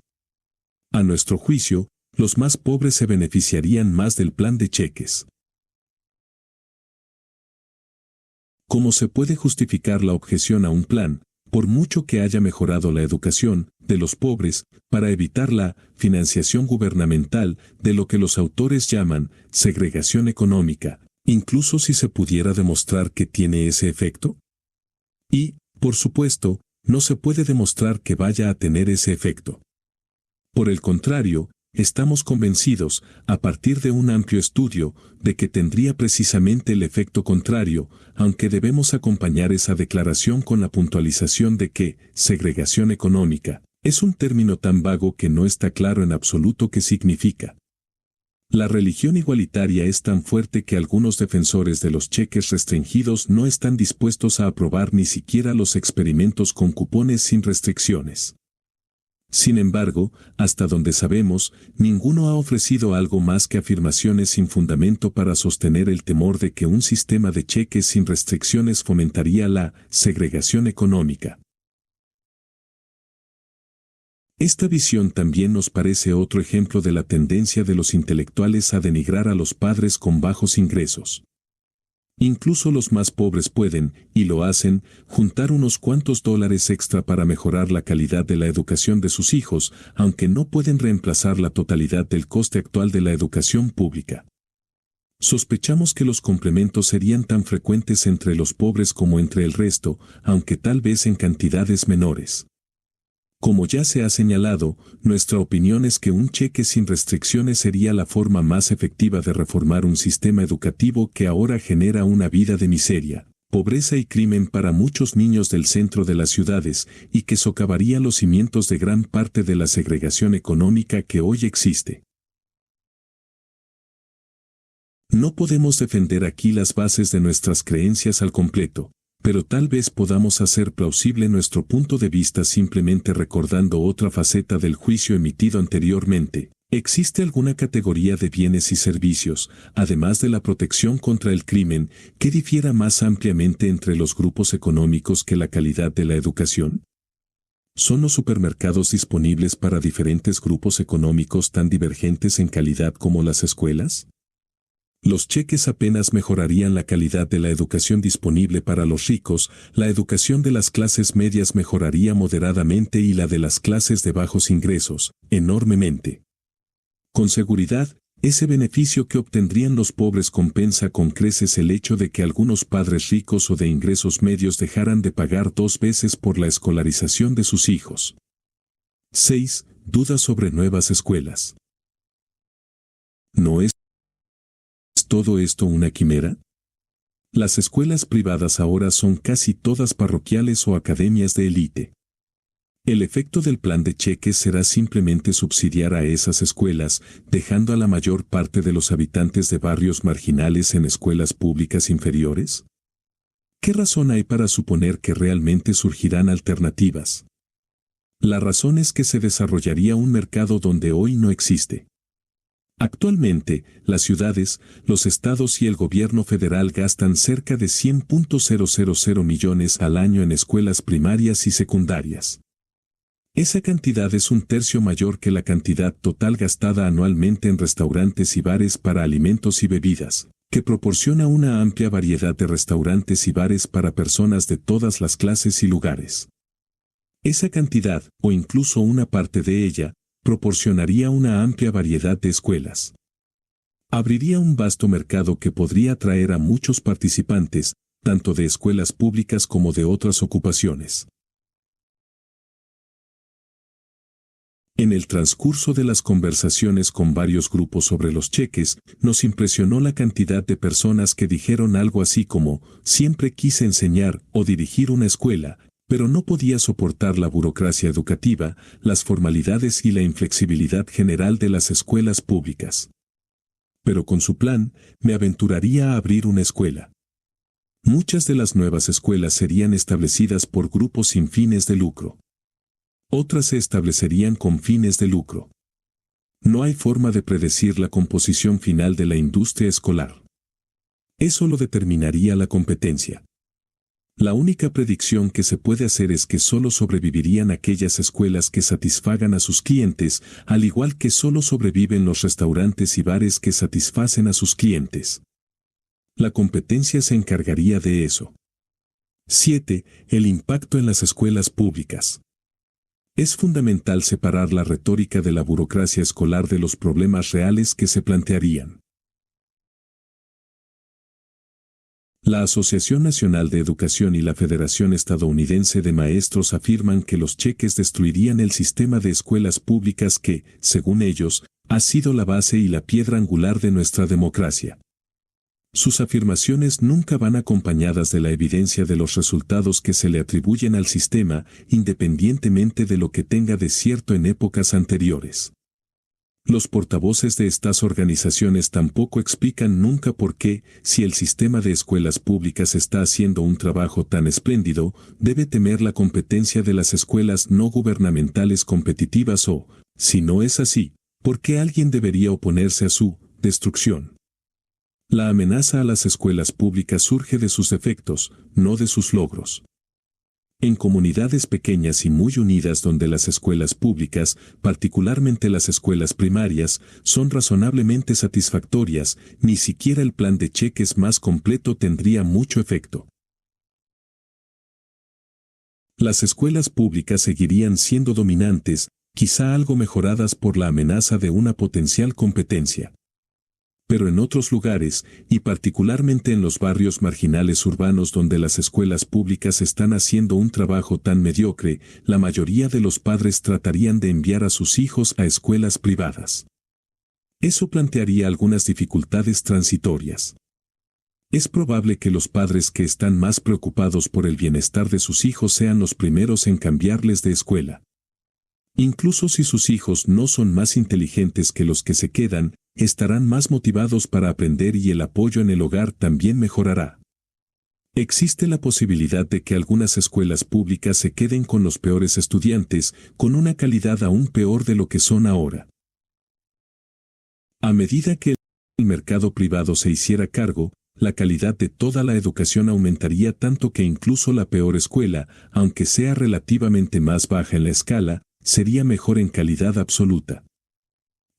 A nuestro juicio, los más pobres se beneficiarían más del plan de cheques. ¿Cómo se puede justificar la objeción a un plan, por mucho que haya mejorado la educación, de los pobres, para evitar la financiación gubernamental de lo que los autores llaman segregación económica, incluso si se pudiera demostrar que tiene ese efecto? Y, por supuesto, no se puede demostrar que vaya a tener ese efecto. Por el contrario, estamos convencidos, a partir de un amplio estudio, de que tendría precisamente el efecto contrario, aunque debemos acompañar esa declaración con la puntualización de que segregación económica es un término tan vago que no está claro en absoluto qué significa. La religión igualitaria es tan fuerte que algunos defensores de los cheques restringidos no están dispuestos a aprobar ni siquiera los experimentos con cupones sin restricciones. Sin embargo, hasta donde sabemos, ninguno ha ofrecido algo más que afirmaciones sin fundamento para sostener el temor de que un sistema de cheques sin restricciones fomentaría la segregación económica. Esta visión también nos parece otro ejemplo de la tendencia de los intelectuales a denigrar a los padres con bajos ingresos. Incluso los más pobres pueden, y lo hacen, juntar unos cuantos dólares extra para mejorar la calidad de la educación de sus hijos, aunque no pueden reemplazar la totalidad del coste actual de la educación pública. Sospechamos que los complementos serían tan frecuentes entre los pobres como entre el resto, aunque tal vez en cantidades menores. Como ya se ha señalado, nuestra opinión es que un cheque sin restricciones sería la forma más efectiva de reformar un sistema educativo que ahora genera una vida de miseria, pobreza y crimen para muchos niños del centro de las ciudades, y que socavaría los cimientos de gran parte de la segregación económica que hoy existe. No podemos defender aquí las bases de nuestras creencias al completo, pero tal vez podamos hacer plausible nuestro punto de vista simplemente recordando otra faceta del juicio emitido anteriormente. ¿Existe alguna categoría de bienes y servicios, además de la protección contra el crimen, que difiera más ampliamente entre los grupos económicos que la calidad de la educación? ¿Son los supermercados disponibles para diferentes grupos económicos tan divergentes en calidad como las escuelas? Los cheques apenas mejorarían la calidad de la educación disponible para los ricos, la educación de las clases medias mejoraría moderadamente y la de las clases de bajos ingresos, enormemente. Con seguridad, ese beneficio que obtendrían los pobres compensa con creces el hecho de que algunos padres ricos o de ingresos medios dejaran de pagar 2 veces por la escolarización de sus hijos. 6. Dudas sobre nuevas escuelas. ¿No es todo esto una quimera? Las escuelas privadas ahora son casi todas parroquiales o academias de élite. El efecto del plan de cheques será simplemente subsidiar a esas escuelas, dejando a la mayor parte de los habitantes de barrios marginales en escuelas públicas inferiores. ¿Qué razón hay para suponer que realmente surgirán alternativas? La razón es que se desarrollaría un mercado donde hoy no existe. Actualmente, las ciudades, los estados y el gobierno federal gastan cerca de 100.000 millones al año en escuelas primarias y secundarias. Esa cantidad es un tercio mayor que la cantidad total gastada anualmente en restaurantes y bares para alimentos y bebidas, que proporciona una amplia variedad de restaurantes y bares para personas de todas las clases y lugares. Esa cantidad, o incluso una parte de ella, proporcionaría una amplia variedad de escuelas. Abriría un vasto mercado que podría atraer a muchos participantes, tanto de escuelas públicas como de otras ocupaciones. En el transcurso de las conversaciones con varios grupos sobre los cheques, nos impresionó la cantidad de personas que dijeron algo así como, siempre quise enseñar o dirigir una escuela, pero no podía soportar la burocracia educativa, las formalidades y la inflexibilidad general de las escuelas públicas. Pero con su plan, me aventuraría a abrir una escuela. Muchas de las nuevas escuelas serían establecidas por grupos sin fines de lucro. Otras se establecerían con fines de lucro. No hay forma de predecir la composición final de la industria escolar. Eso lo determinaría la competencia. La única predicción que se puede hacer es que solo sobrevivirían aquellas escuelas que satisfagan a sus clientes, al igual que solo sobreviven los restaurantes y bares que satisfacen a sus clientes. La competencia se encargaría de eso. 7. El impacto en las escuelas públicas. Es fundamental separar la retórica de la burocracia escolar de los problemas reales que se plantearían. La Asociación Nacional de Educación y la Federación Estadounidense de Maestros afirman que los cheques destruirían el sistema de escuelas públicas que, según ellos, ha sido la base y la piedra angular de nuestra democracia. Sus afirmaciones nunca van acompañadas de la evidencia de los resultados que se le atribuyen al sistema, independientemente de lo que tenga de cierto en épocas anteriores. Los portavoces de estas organizaciones tampoco explican nunca por qué, si el sistema de escuelas públicas está haciendo un trabajo tan espléndido, debe temer la competencia de las escuelas no gubernamentales competitivas o, si no es así, ¿por qué alguien debería oponerse a su destrucción? La amenaza a las escuelas públicas surge de sus defectos, no de sus logros. En comunidades pequeñas y muy unidas donde las escuelas públicas, particularmente las escuelas primarias, son razonablemente satisfactorias, ni siquiera el plan de cheques más completo tendría mucho efecto. Las escuelas públicas seguirían siendo dominantes, quizá algo mejoradas por la amenaza de una potencial competencia. Pero en otros lugares, y particularmente en los barrios marginales urbanos donde las escuelas públicas están haciendo un trabajo tan mediocre, la mayoría de los padres tratarían de enviar a sus hijos a escuelas privadas. Eso plantearía algunas dificultades transitorias. Es probable que los padres que están más preocupados por el bienestar de sus hijos sean los primeros en cambiarles de escuela. Incluso si sus hijos no son más inteligentes que los que se quedan, estarán más motivados para aprender y el apoyo en el hogar también mejorará. Existe la posibilidad de que algunas escuelas públicas se queden con los peores estudiantes, con una calidad aún peor de lo que son ahora. A medida que el mercado privado se hiciera cargo, la calidad de toda la educación aumentaría tanto que incluso la peor escuela, aunque sea relativamente más baja en la escala, sería mejor en calidad absoluta.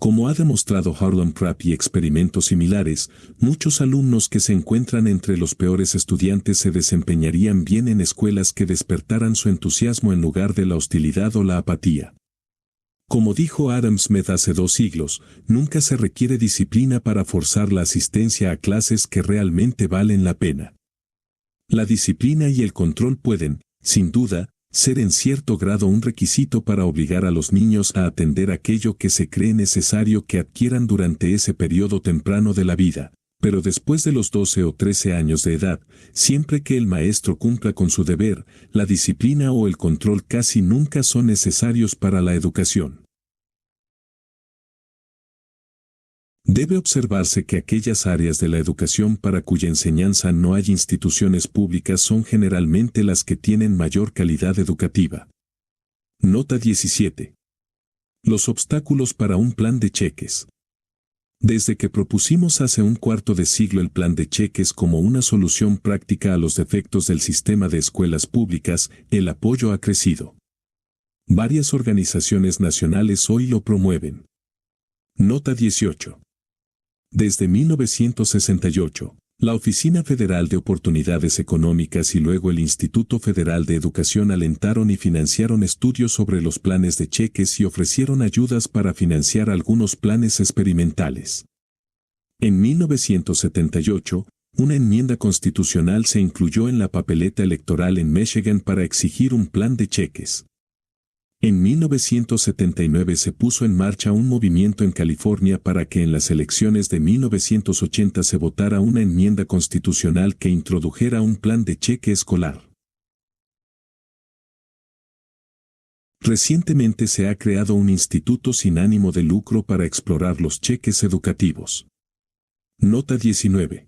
Como ha demostrado Harlan Crabb y experimentos similares, muchos alumnos que se encuentran entre los peores estudiantes se desempeñarían bien en escuelas que despertaran su entusiasmo en lugar de la hostilidad o la apatía. Como dijo Adam Smith hace 2 siglos, nunca se requiere disciplina para forzar la asistencia a clases que realmente valen la pena. La disciplina y el control pueden, sin duda, ser en cierto grado un requisito para obligar a los niños a atender aquello que se cree necesario que adquieran durante ese periodo temprano de la vida, pero después de los 12 o 13 años de edad, siempre que el maestro cumpla con su deber, la disciplina o el control casi nunca son necesarios para la educación. Debe observarse que aquellas áreas de la educación para cuya enseñanza no hay instituciones públicas son generalmente las que tienen mayor calidad educativa. Nota 17. Los obstáculos para un plan de cheques. Desde que propusimos hace un cuarto de siglo el plan de cheques como una solución práctica a los defectos del sistema de escuelas públicas, el apoyo ha crecido. Varias organizaciones nacionales hoy lo promueven. Nota 18. Desde 1968, la Oficina Federal de Oportunidades Económicas y luego el Instituto Federal de Educación alentaron y financiaron estudios sobre los planes de cheques y ofrecieron ayudas para financiar algunos planes experimentales. En 1978, una enmienda constitucional se incluyó en la papeleta electoral en Michigan para exigir un plan de cheques. En 1979 se puso en marcha un movimiento en California para que en las elecciones de 1980 se votara una enmienda constitucional que introdujera un plan de cheque escolar. Recientemente se ha creado un instituto sin ánimo de lucro para explorar los cheques educativos. Nota 19.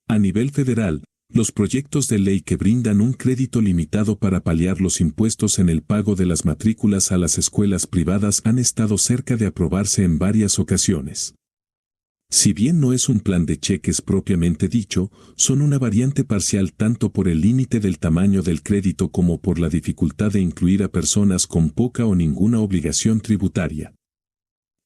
A nivel federal, los proyectos de ley que brindan un crédito limitado para paliar los impuestos en el pago de las matrículas a las escuelas privadas han estado cerca de aprobarse en varias ocasiones. Si bien no es un plan de cheques propiamente dicho, son una variante parcial tanto por el límite del tamaño del crédito como por la dificultad de incluir a personas con poca o ninguna obligación tributaria.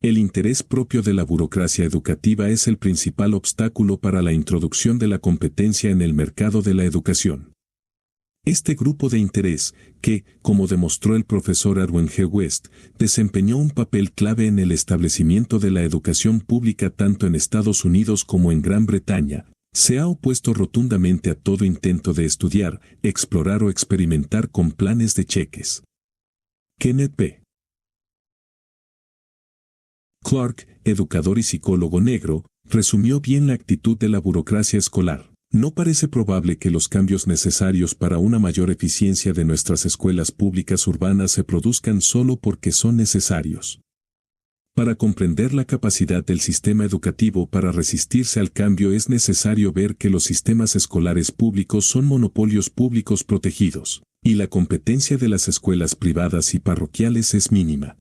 El interés propio de la burocracia educativa es el principal obstáculo para la introducción de la competencia en el mercado de la educación. Este grupo de interés, que, como demostró el profesor Erwin G. West, desempeñó un papel clave en el establecimiento de la educación pública tanto en Estados Unidos como en Gran Bretaña, se ha opuesto rotundamente a todo intento de estudiar, explorar o experimentar con planes de cheques. Kenneth P. Clark, educador y psicólogo negro, resumió bien la actitud de la burocracia escolar. No parece probable que los cambios necesarios para una mayor eficiencia de nuestras escuelas públicas urbanas se produzcan solo porque son necesarios. Para comprender la capacidad del sistema educativo para resistirse al cambio es necesario ver que los sistemas escolares públicos son monopolios públicos protegidos, y la competencia de las escuelas privadas y parroquiales es mínima.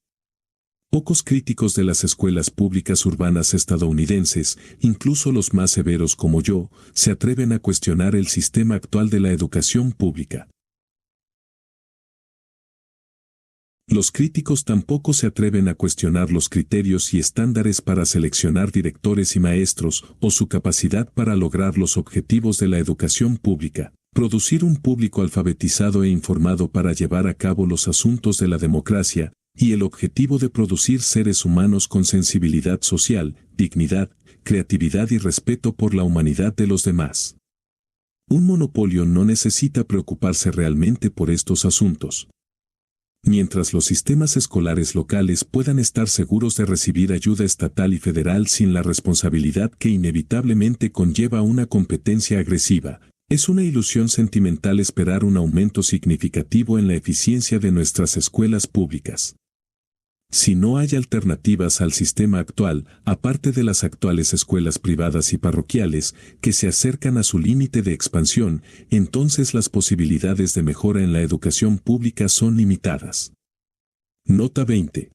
Pocos críticos de las escuelas públicas urbanas estadounidenses, incluso los más severos como yo, se atreven a cuestionar el sistema actual de la educación pública. Los críticos tampoco se atreven a cuestionar los criterios y estándares para seleccionar directores y maestros o su capacidad para lograr los objetivos de la educación pública. Producir un público alfabetizado e informado para llevar a cabo los asuntos de la democracia, y el objetivo de producir seres humanos con sensibilidad social, dignidad, creatividad y respeto por la humanidad de los demás. Un monopolio no necesita preocuparse realmente por estos asuntos. Mientras los sistemas escolares locales puedan estar seguros de recibir ayuda estatal y federal sin la responsabilidad que inevitablemente conlleva una competencia agresiva, es una ilusión sentimental esperar un aumento significativo en la eficiencia de nuestras escuelas públicas. Si no hay alternativas al sistema actual, aparte de las actuales escuelas privadas y parroquiales, que se acercan a su límite de expansión, entonces las posibilidades de mejora en la educación pública son limitadas. Nota 20.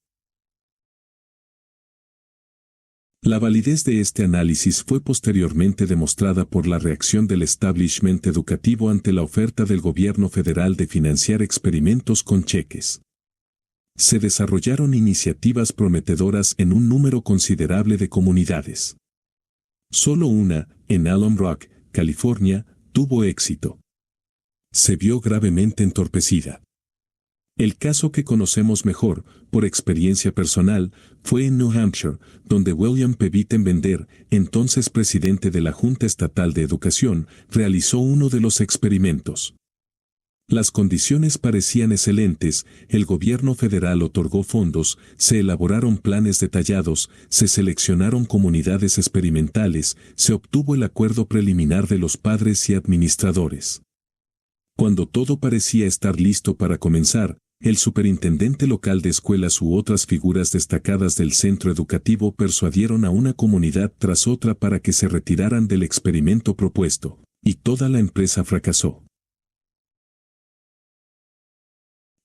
La validez de este análisis fue posteriormente demostrada por la reacción del establishment educativo ante la oferta del gobierno federal de financiar experimentos con cheques. Se desarrollaron iniciativas prometedoras en un número considerable de comunidades. Solo una, en Alum Rock, California, tuvo éxito. Se vio gravemente entorpecida. El caso que conocemos mejor, por experiencia personal, fue en New Hampshire, donde William P. Bittenbender, entonces presidente de la Junta Estatal de Educación, realizó uno de los experimentos. Las condiciones parecían excelentes, el gobierno federal otorgó fondos, se elaboraron planes detallados, se seleccionaron comunidades experimentales, se obtuvo el acuerdo preliminar de los padres y administradores. Cuando todo parecía estar listo para comenzar, el superintendente local de escuelas u otras figuras destacadas del centro educativo persuadieron a una comunidad tras otra para que se retiraran del experimento propuesto, y toda la empresa fracasó.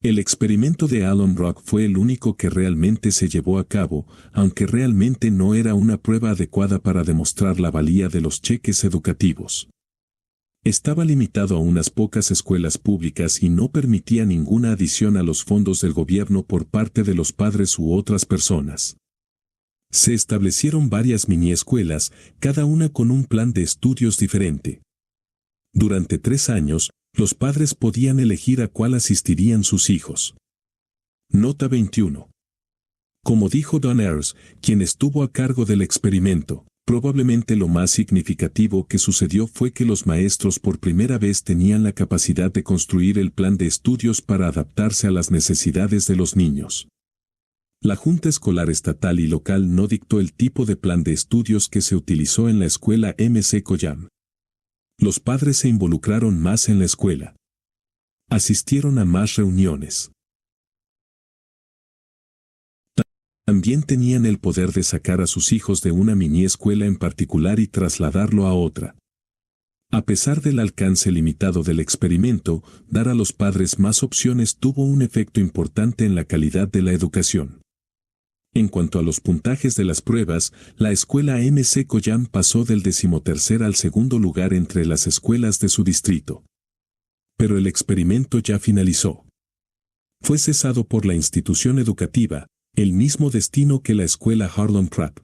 El experimento de Alum Rock fue el único que realmente se llevó a cabo, aunque realmente no era una prueba adecuada para demostrar la valía de los cheques educativos. Estaba limitado a unas pocas escuelas públicas y no permitía ninguna adición a los fondos del gobierno por parte de los padres u otras personas. Se establecieron varias mini escuelas, cada una con un plan de estudios diferente. Durante 3 años, los padres podían elegir a cuál asistirían sus hijos. Nota 21. Como dijo Don Ayers, quien estuvo a cargo del experimento, probablemente lo más significativo que sucedió fue que los maestros por primera vez tenían la capacidad de construir el plan de estudios para adaptarse a las necesidades de los niños. La Junta Escolar Estatal y Local no dictó el tipo de plan de estudios que se utilizó en la escuela MC Collam. Los padres se involucraron más en la escuela. Asistieron a más reuniones. También tenían el poder de sacar a sus hijos de una mini escuela en particular y trasladarlo a otra. A pesar del alcance limitado del experimento, dar a los padres más opciones tuvo un efecto importante en la calidad de la educación. En cuanto a los puntajes de las pruebas, la escuela MC Collam pasó del 13º al 2º lugar entre las escuelas de su distrito. Pero el experimento ya finalizó. Fue cesado por la institución educativa, el mismo destino que la escuela Harlem Prep.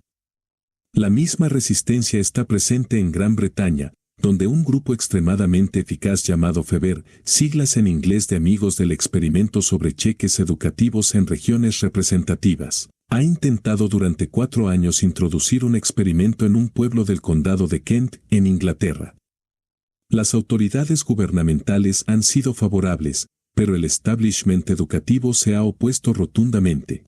La misma resistencia está presente en Gran Bretaña, donde un grupo extremadamente eficaz llamado FEBER, siglas en inglés de Amigos del Experimento sobre Cheques Educativos en Regiones Representativas, ha intentado durante 4 años introducir un experimento en un pueblo del condado de Kent, en Inglaterra. Las autoridades gubernamentales han sido favorables, pero el establishment educativo se ha opuesto rotundamente.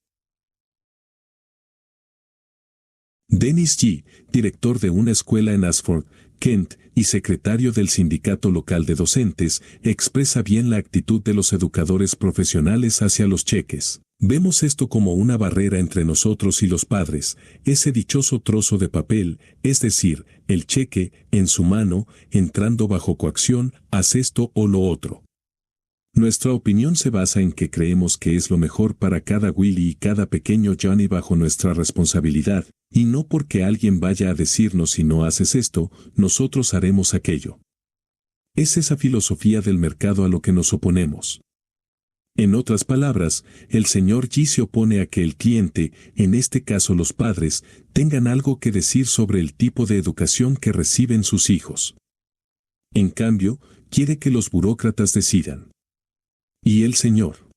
Dennis G., director de una escuela en Ashford, Kent, y secretario del sindicato local de docentes, expresa bien la actitud de los educadores profesionales hacia los cheques. Vemos esto como una barrera entre nosotros y los padres, ese dichoso trozo de papel, es decir, el cheque, en su mano, entrando bajo coacción, haz esto o lo otro. Nuestra opinión se basa en que creemos que es lo mejor para cada Willy y cada pequeño Johnny bajo nuestra responsabilidad, y no porque alguien vaya a decirnos si no haces esto, nosotros haremos aquello. Es esa filosofía del mercado a lo que nos oponemos. En otras palabras, el señor G se opone a que el cliente, en este caso los padres, tengan algo que decir sobre el tipo de educación que reciben sus hijos. En cambio, quiere que los burócratas decidan. Y el señor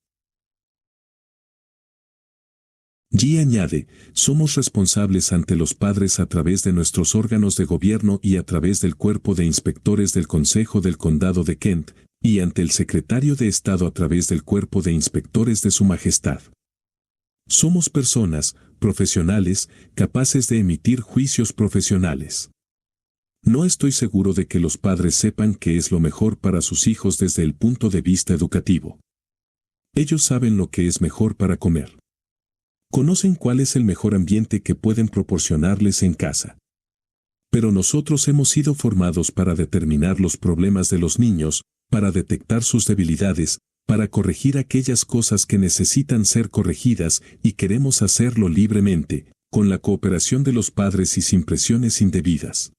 G añade, somos responsables ante los padres a través de nuestros órganos de gobierno y a través del cuerpo de inspectores del Consejo del Condado de Kent, y ante el secretario de Estado a través del cuerpo de inspectores de Su Majestad. Somos personas, profesionales, capaces de emitir juicios profesionales. No estoy seguro de que los padres sepan qué es lo mejor para sus hijos desde el punto de vista educativo. Ellos saben lo que es mejor para comer. Conocen cuál es el mejor ambiente que pueden proporcionarles en casa. Pero nosotros hemos sido formados para determinar los problemas de los niños, para detectar sus debilidades, para corregir aquellas cosas que necesitan ser corregidas y queremos hacerlo libremente, con la cooperación de los padres y sin presiones indebidas.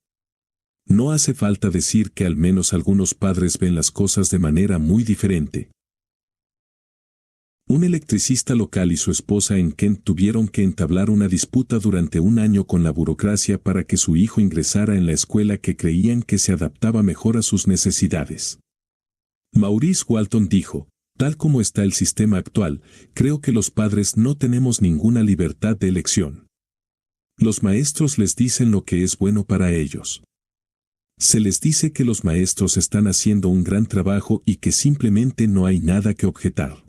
No hace falta decir que al menos algunos padres ven las cosas de manera muy diferente. Un electricista local y su esposa en Kent tuvieron que entablar una disputa durante un año con la burocracia para que su hijo ingresara en la escuela que creían que se adaptaba mejor a sus necesidades. Maurice Walton dijo, tal como está el sistema actual, creo que los padres no tenemos ninguna libertad de elección. Los maestros les dicen lo que es bueno para ellos. Se les dice que los maestros están haciendo un gran trabajo y que simplemente no hay nada que objetar.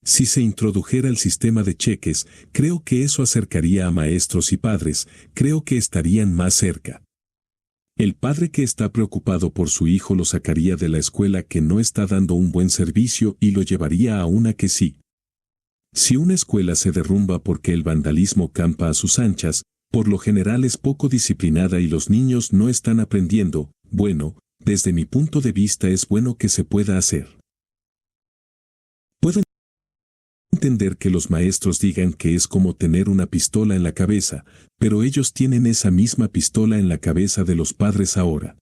Si se introdujera el sistema de cheques, creo que eso acercaría a maestros y padres, creo que estarían más cerca. El padre que está preocupado por su hijo lo sacaría de la escuela que no está dando un buen servicio y lo llevaría a una que sí. Si una escuela se derrumba porque el vandalismo campa a sus anchas, por lo general es poco disciplinada y los niños no están aprendiendo, bueno, desde mi punto de vista es bueno que se pueda hacer. Puedo entender que los maestros digan que es como tener una pistola en la cabeza, pero ellos tienen esa misma pistola en la cabeza de los padres ahora.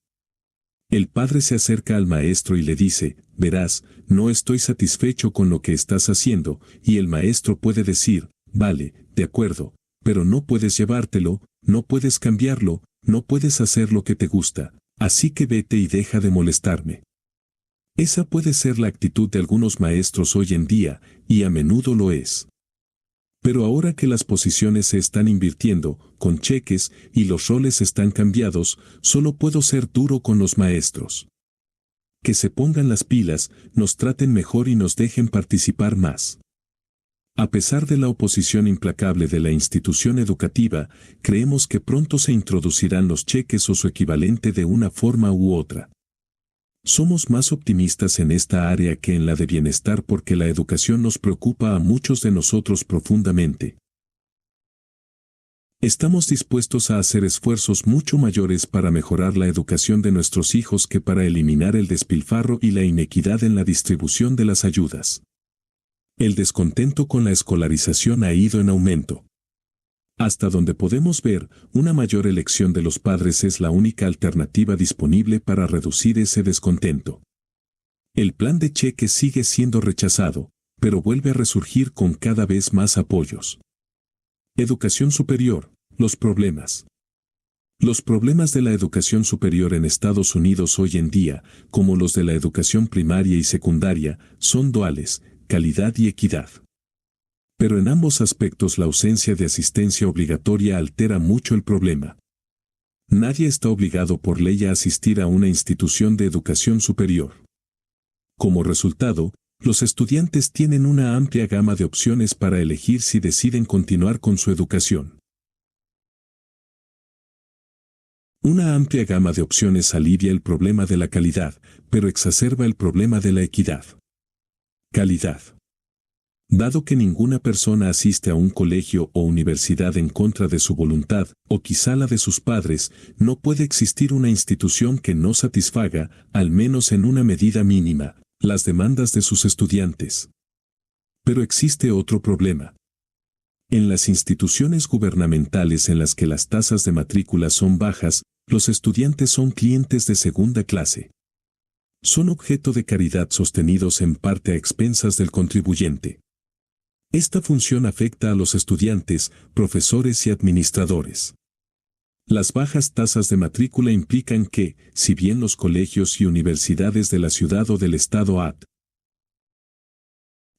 El padre se acerca al maestro y le dice, verás, no estoy satisfecho con lo que estás haciendo, y el maestro puede decir, vale, de acuerdo, pero no puedes llevártelo, no puedes cambiarlo, no puedes hacer lo que te gusta, así que vete y deja de molestarme. Esa puede ser la actitud de algunos maestros hoy en día, y a menudo lo es. Pero ahora que las posiciones se están invirtiendo, con cheques, y los roles están cambiados, solo puedo ser duro con los maestros. Que se pongan las pilas, nos traten mejor y nos dejen participar más. A pesar de la oposición implacable de la institución educativa, creemos que pronto se introducirán los cheques o su equivalente de una forma u otra. Somos más optimistas en esta área que en la de bienestar porque la educación nos preocupa a muchos de nosotros profundamente. Estamos dispuestos a hacer esfuerzos mucho mayores para mejorar la educación de nuestros hijos que para eliminar el despilfarro y la inequidad en la distribución de las ayudas. El descontento con la escolarización ha ido en aumento. Hasta donde podemos ver, una mayor elección de los padres es la única alternativa disponible para reducir ese descontento. El plan de cheques sigue siendo rechazado, pero vuelve a resurgir con cada vez más apoyos. Educación superior, los problemas. Los problemas de la educación superior en Estados Unidos hoy en día, como los de la educación primaria y secundaria, son duales, calidad y equidad. Pero en ambos aspectos la ausencia de asistencia obligatoria altera mucho el problema. Nadie está obligado por ley a asistir a una institución de educación superior. Como resultado, los estudiantes tienen una amplia gama de opciones para elegir si deciden continuar con su educación. Una amplia gama de opciones alivia el problema de la calidad, pero exacerba el problema de la equidad. Calidad. Dado que ninguna persona asiste a un colegio o universidad en contra de su voluntad, o quizá la de sus padres, no puede existir una institución que no satisfaga, al menos en una medida mínima, las demandas de sus estudiantes. Pero existe otro problema. En las instituciones gubernamentales en las que las tasas de matrícula son bajas, los estudiantes son clientes de segunda clase. Son objeto de caridad sostenidos en parte a expensas del contribuyente. Esta función afecta a los estudiantes, profesores y administradores. Las bajas tasas de matrícula implican que, si bien los colegios y universidades de la ciudad o del estado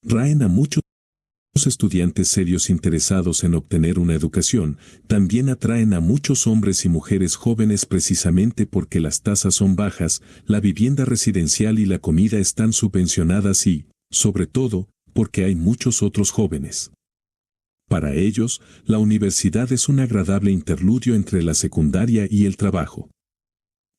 atraen a muchos estudiantes serios interesados en obtener una educación, también atraen a muchos hombres y mujeres jóvenes precisamente porque las tasas son bajas, la vivienda residencial y la comida están subvencionadas y, sobre todo, porque hay muchos otros jóvenes. Para ellos, la universidad es un agradable interludio entre la secundaria y el trabajo.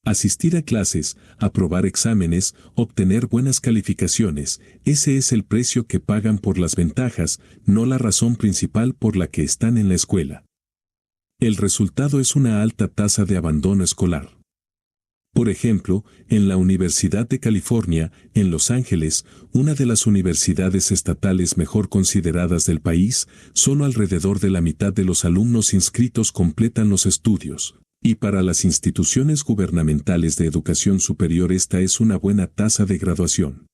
Asistir a clases, aprobar exámenes, obtener buenas calificaciones, ese es el precio que pagan por las ventajas, no la razón principal por la que están en la escuela. El resultado es una alta tasa de abandono escolar. Por ejemplo, en la Universidad de California, en Los Ángeles, una de las universidades estatales mejor consideradas del país, solo alrededor de la mitad de los alumnos inscritos completan los estudios. Y para las instituciones gubernamentales de educación superior esta es una buena tasa de graduación.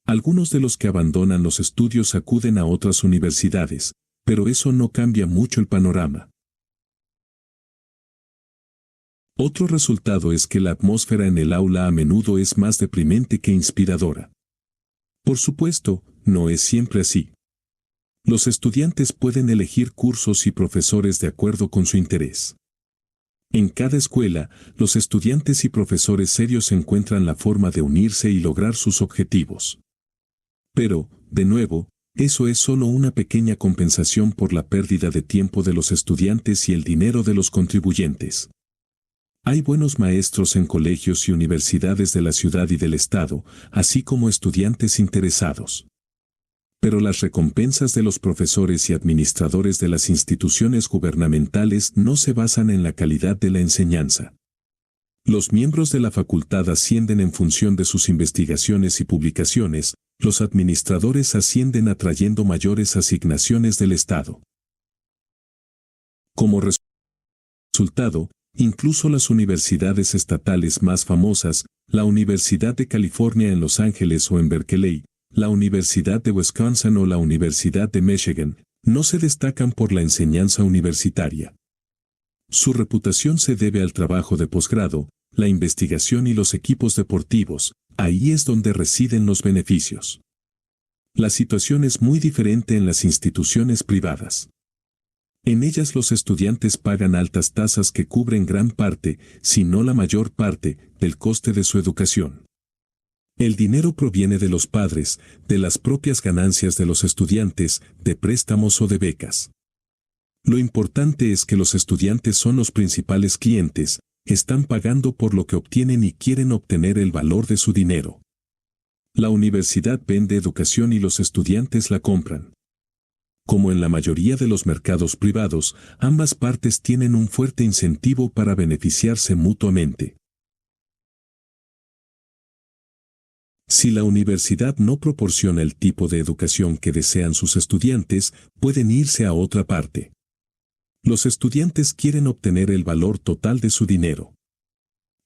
Algunos de los que abandonan los estudios acuden a otras universidades, pero eso no cambia mucho el panorama. Otro resultado es que la atmósfera en el aula a menudo es más deprimente que inspiradora. Por supuesto, no es siempre así. Los estudiantes pueden elegir cursos y profesores de acuerdo con su interés. En cada escuela, los estudiantes y profesores serios encuentran la forma de unirse y lograr sus objetivos. Pero, de nuevo, eso es solo una pequeña compensación por la pérdida de tiempo de los estudiantes y el dinero de los contribuyentes. Hay buenos maestros en colegios y universidades de la ciudad y del estado, así como estudiantes interesados. Pero las recompensas de los profesores y administradores de las instituciones gubernamentales no se basan en la calidad de la enseñanza. Los miembros de la facultad ascienden en función de sus investigaciones y publicaciones, los administradores ascienden atrayendo mayores asignaciones del Estado. Como resultado, incluso las universidades estatales más famosas, la Universidad de California en Los Ángeles o en Berkeley, la Universidad de Wisconsin o la Universidad de Michigan, no se destacan por la enseñanza universitaria. Su reputación se debe al trabajo de posgrado, la investigación y los equipos deportivos, ahí es donde residen los beneficios. La situación es muy diferente en las instituciones privadas. En ellas los estudiantes pagan altas tasas que cubren gran parte, si no la mayor parte, del coste de su educación. El dinero proviene de los padres, de las propias ganancias de los estudiantes, de préstamos o de becas. Lo importante es que los estudiantes son los principales clientes, están pagando por lo que obtienen y quieren obtener el valor de su dinero. La universidad vende educación y los estudiantes la compran. Como en la mayoría de los mercados privados, ambas partes tienen un fuerte incentivo para beneficiarse mutuamente. Si la universidad no proporciona el tipo de educación que desean sus estudiantes, pueden irse a otra parte. Los estudiantes quieren obtener el valor total de su dinero.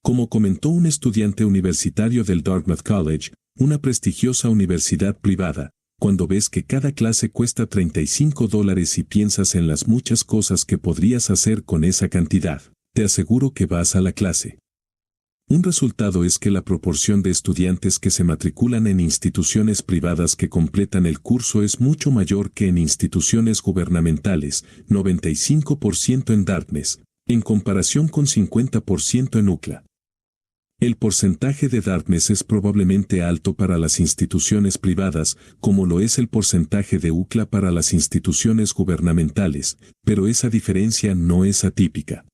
Como comentó un estudiante universitario del Dartmouth College, una prestigiosa universidad privada, cuando ves que cada clase cuesta $35 y piensas en las muchas cosas que podrías hacer con esa cantidad, te aseguro que vas a la clase. Un resultado es que la proporción de estudiantes que se matriculan en instituciones privadas que completan el curso es mucho mayor que en instituciones gubernamentales, 95% en Dartmouth, en comparación con 50% en UCLA. El porcentaje de Dartmouth es probablemente alto para las instituciones privadas, como lo es el porcentaje de UCLA para las instituciones gubernamentales, pero esa diferencia no es atípica.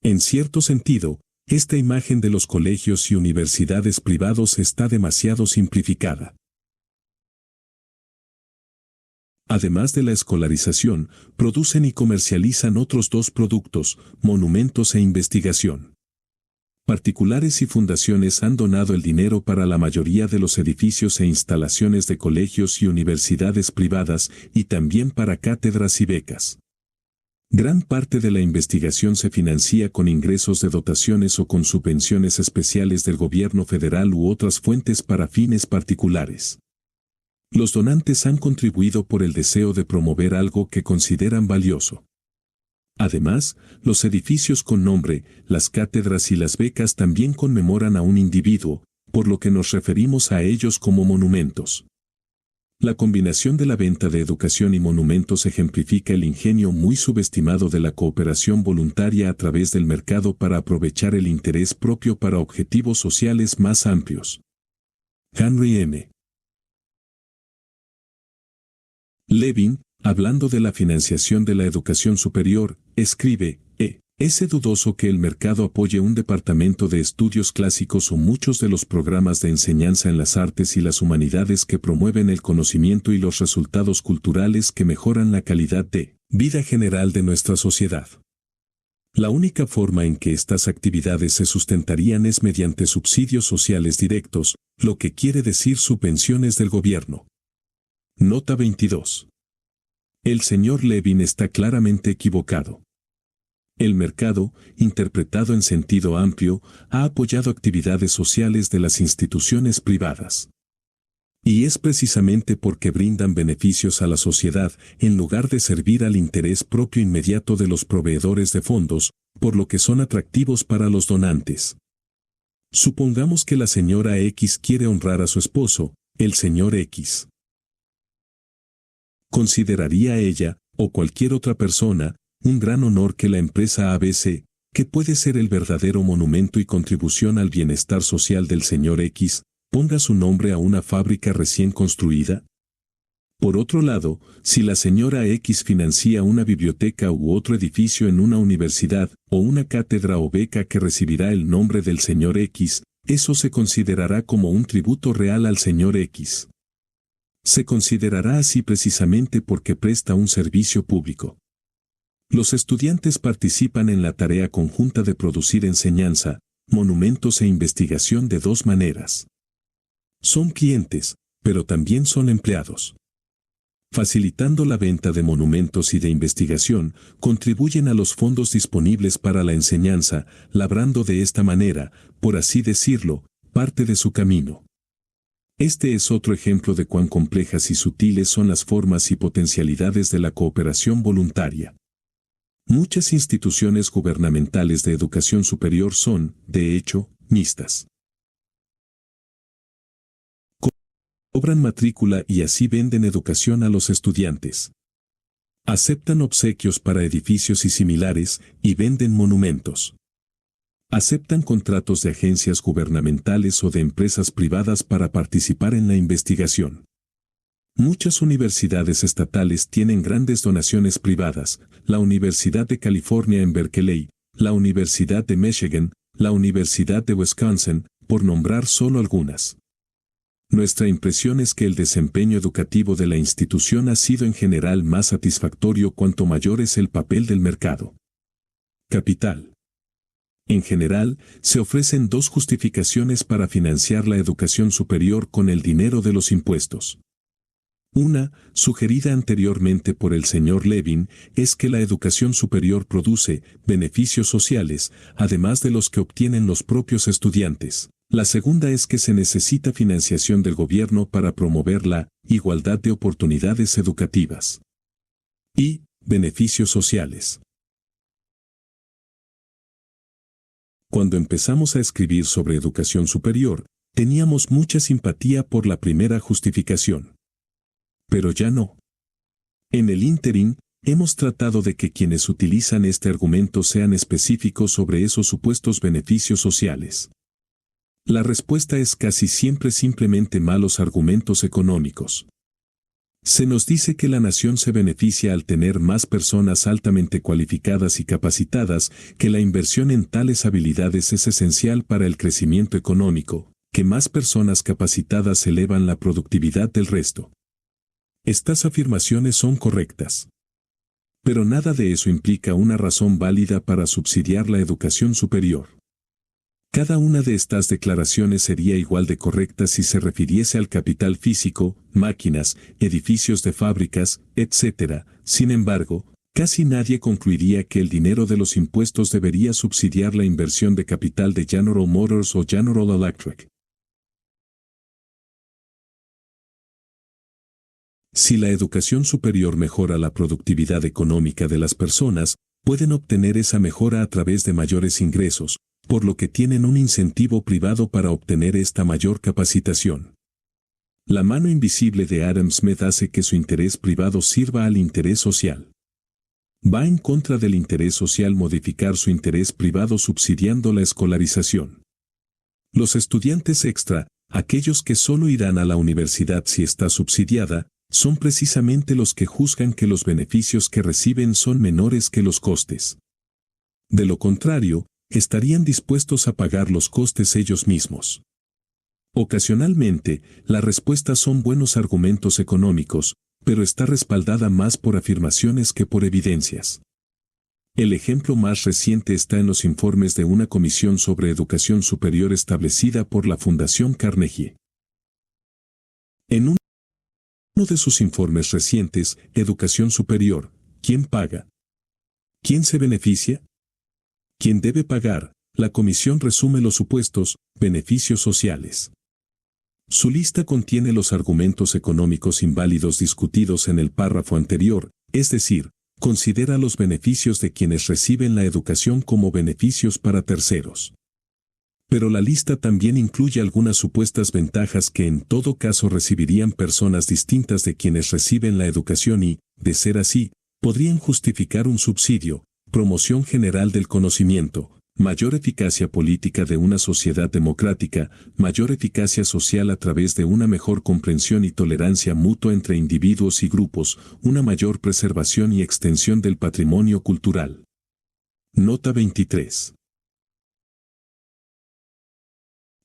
En cierto sentido, esta imagen de los colegios y universidades privados está demasiado simplificada. Además de la escolarización, producen y comercializan otros dos productos, monumentos e investigación. Particulares y fundaciones han donado el dinero para la mayoría de los edificios e instalaciones de colegios y universidades privadas y también para cátedras y becas. Gran parte de la investigación se financia con ingresos de dotaciones o con subvenciones especiales del gobierno federal u otras fuentes para fines particulares. Los donantes han contribuido por el deseo de promover algo que consideran valioso. Además, los edificios con nombre, las cátedras y las becas también conmemoran a un individuo, por lo que nos referimos a ellos como monumentos. La combinación de la venta de educación y monumentos ejemplifica el ingenio muy subestimado de la cooperación voluntaria a través del mercado para aprovechar el interés propio para objetivos sociales más amplios. Henry M. Levin, hablando de la financiación de la educación superior, escribe, Es dudoso que el mercado apoye un departamento de estudios clásicos o muchos de los programas de enseñanza en las artes y las humanidades que promueven el conocimiento y los resultados culturales que mejoran la calidad de vida general de nuestra sociedad. La única forma en que estas actividades se sustentarían es mediante subsidios sociales directos, lo que quiere decir subvenciones del gobierno. Nota 22. El señor Levin está claramente equivocado. El mercado, interpretado en sentido amplio, ha apoyado actividades sociales de las instituciones privadas. Y es precisamente porque brindan beneficios a la sociedad, en lugar de servir al interés propio inmediato de los proveedores de fondos, por lo que son atractivos para los donantes. Supongamos que la señora X quiere honrar a su esposo, el señor X. Consideraría ella, o cualquier otra persona, un gran honor que la empresa ABC, que puede ser el verdadero monumento y contribución al bienestar social del señor X, ponga su nombre a una fábrica recién construida? Por otro lado, si la señora X financia una biblioteca u otro edificio en una universidad, o una cátedra o beca que recibirá el nombre del señor X, eso se considerará como un tributo real al señor X. Se considerará así precisamente porque presta un servicio público. Los estudiantes participan en la tarea conjunta de producir enseñanza, monumentos e investigación de dos maneras. Son clientes, pero también son empleados. Facilitando la venta de monumentos y de investigación, contribuyen a los fondos disponibles para la enseñanza, labrando de esta manera, por así decirlo, parte de su camino. Este es otro ejemplo de cuán complejas y sutiles son las formas y potencialidades de la cooperación voluntaria. Muchas instituciones gubernamentales de educación superior son, de hecho, mixtas. Cobran matrícula y así venden educación a los estudiantes. Aceptan obsequios para edificios y similares, y venden monumentos. Aceptan contratos de agencias gubernamentales o de empresas privadas para participar en la investigación. Muchas universidades estatales tienen grandes donaciones privadas, la Universidad de California en Berkeley, la Universidad de Michigan, la Universidad de Wisconsin, por nombrar solo algunas. Nuestra impresión es que el desempeño educativo de la institución ha sido en general más satisfactorio cuanto mayor es el papel del mercado. Capital. En general, se ofrecen dos justificaciones para financiar la educación superior con el dinero de los impuestos. Una, sugerida anteriormente por el señor Levin, es que la educación superior produce beneficios sociales, además de los que obtienen los propios estudiantes. La segunda es que se necesita financiación del gobierno para promover la igualdad de oportunidades educativas. Y, beneficios sociales. Cuando empezamos a escribir sobre educación superior, teníamos mucha simpatía por la primera justificación. Pero ya no. En el ínterin, hemos tratado de que quienes utilizan este argumento sean específicos sobre esos supuestos beneficios sociales. La respuesta es casi siempre simplemente malos argumentos económicos. Se nos dice que la nación se beneficia al tener más personas altamente cualificadas y capacitadas, que la inversión en tales habilidades es esencial para el crecimiento económico, que más personas capacitadas elevan la productividad del resto. Estas afirmaciones son correctas. Pero nada de eso implica una razón válida para subsidiar la educación superior. Cada una de estas declaraciones sería igual de correcta si se refiriese al capital físico, máquinas, edificios de fábricas, etc. Sin embargo, casi nadie concluiría que el dinero de los impuestos debería subsidiar la inversión de capital de General Motors o General Electric. Si la educación superior mejora la productividad económica de las personas, pueden obtener esa mejora a través de mayores ingresos, por lo que tienen un incentivo privado para obtener esta mayor capacitación. La mano invisible de Adam Smith hace que su interés privado sirva al interés social. Va en contra del interés social modificar su interés privado subsidiando la escolarización. Los estudiantes extra, aquellos que solo irán a la universidad si está subsidiada, son precisamente los que juzgan que los beneficios que reciben son menores que los costes. De lo contrario, estarían dispuestos a pagar los costes ellos mismos. Ocasionalmente, las respuestas son buenos argumentos económicos, pero está respaldada más por afirmaciones que por evidencias. El ejemplo más reciente está en los informes de una comisión sobre educación superior establecida por la Fundación Carnegie. En uno de sus informes recientes, Educación Superior, ¿quién paga? ¿Quién se beneficia? ¿Quién debe pagar? La comisión resume los supuestos beneficios sociales. Su lista contiene los argumentos económicos inválidos discutidos en el párrafo anterior, es decir, considera los beneficios de quienes reciben la educación como beneficios para terceros. Pero la lista también incluye algunas supuestas ventajas que en todo caso recibirían personas distintas de quienes reciben la educación y, de ser así, podrían justificar un subsidio, promoción general del conocimiento, mayor eficacia política de una sociedad democrática, mayor eficacia social a través de una mejor comprensión y tolerancia mutua entre individuos y grupos, una mayor preservación y extensión del patrimonio cultural. Nota 23.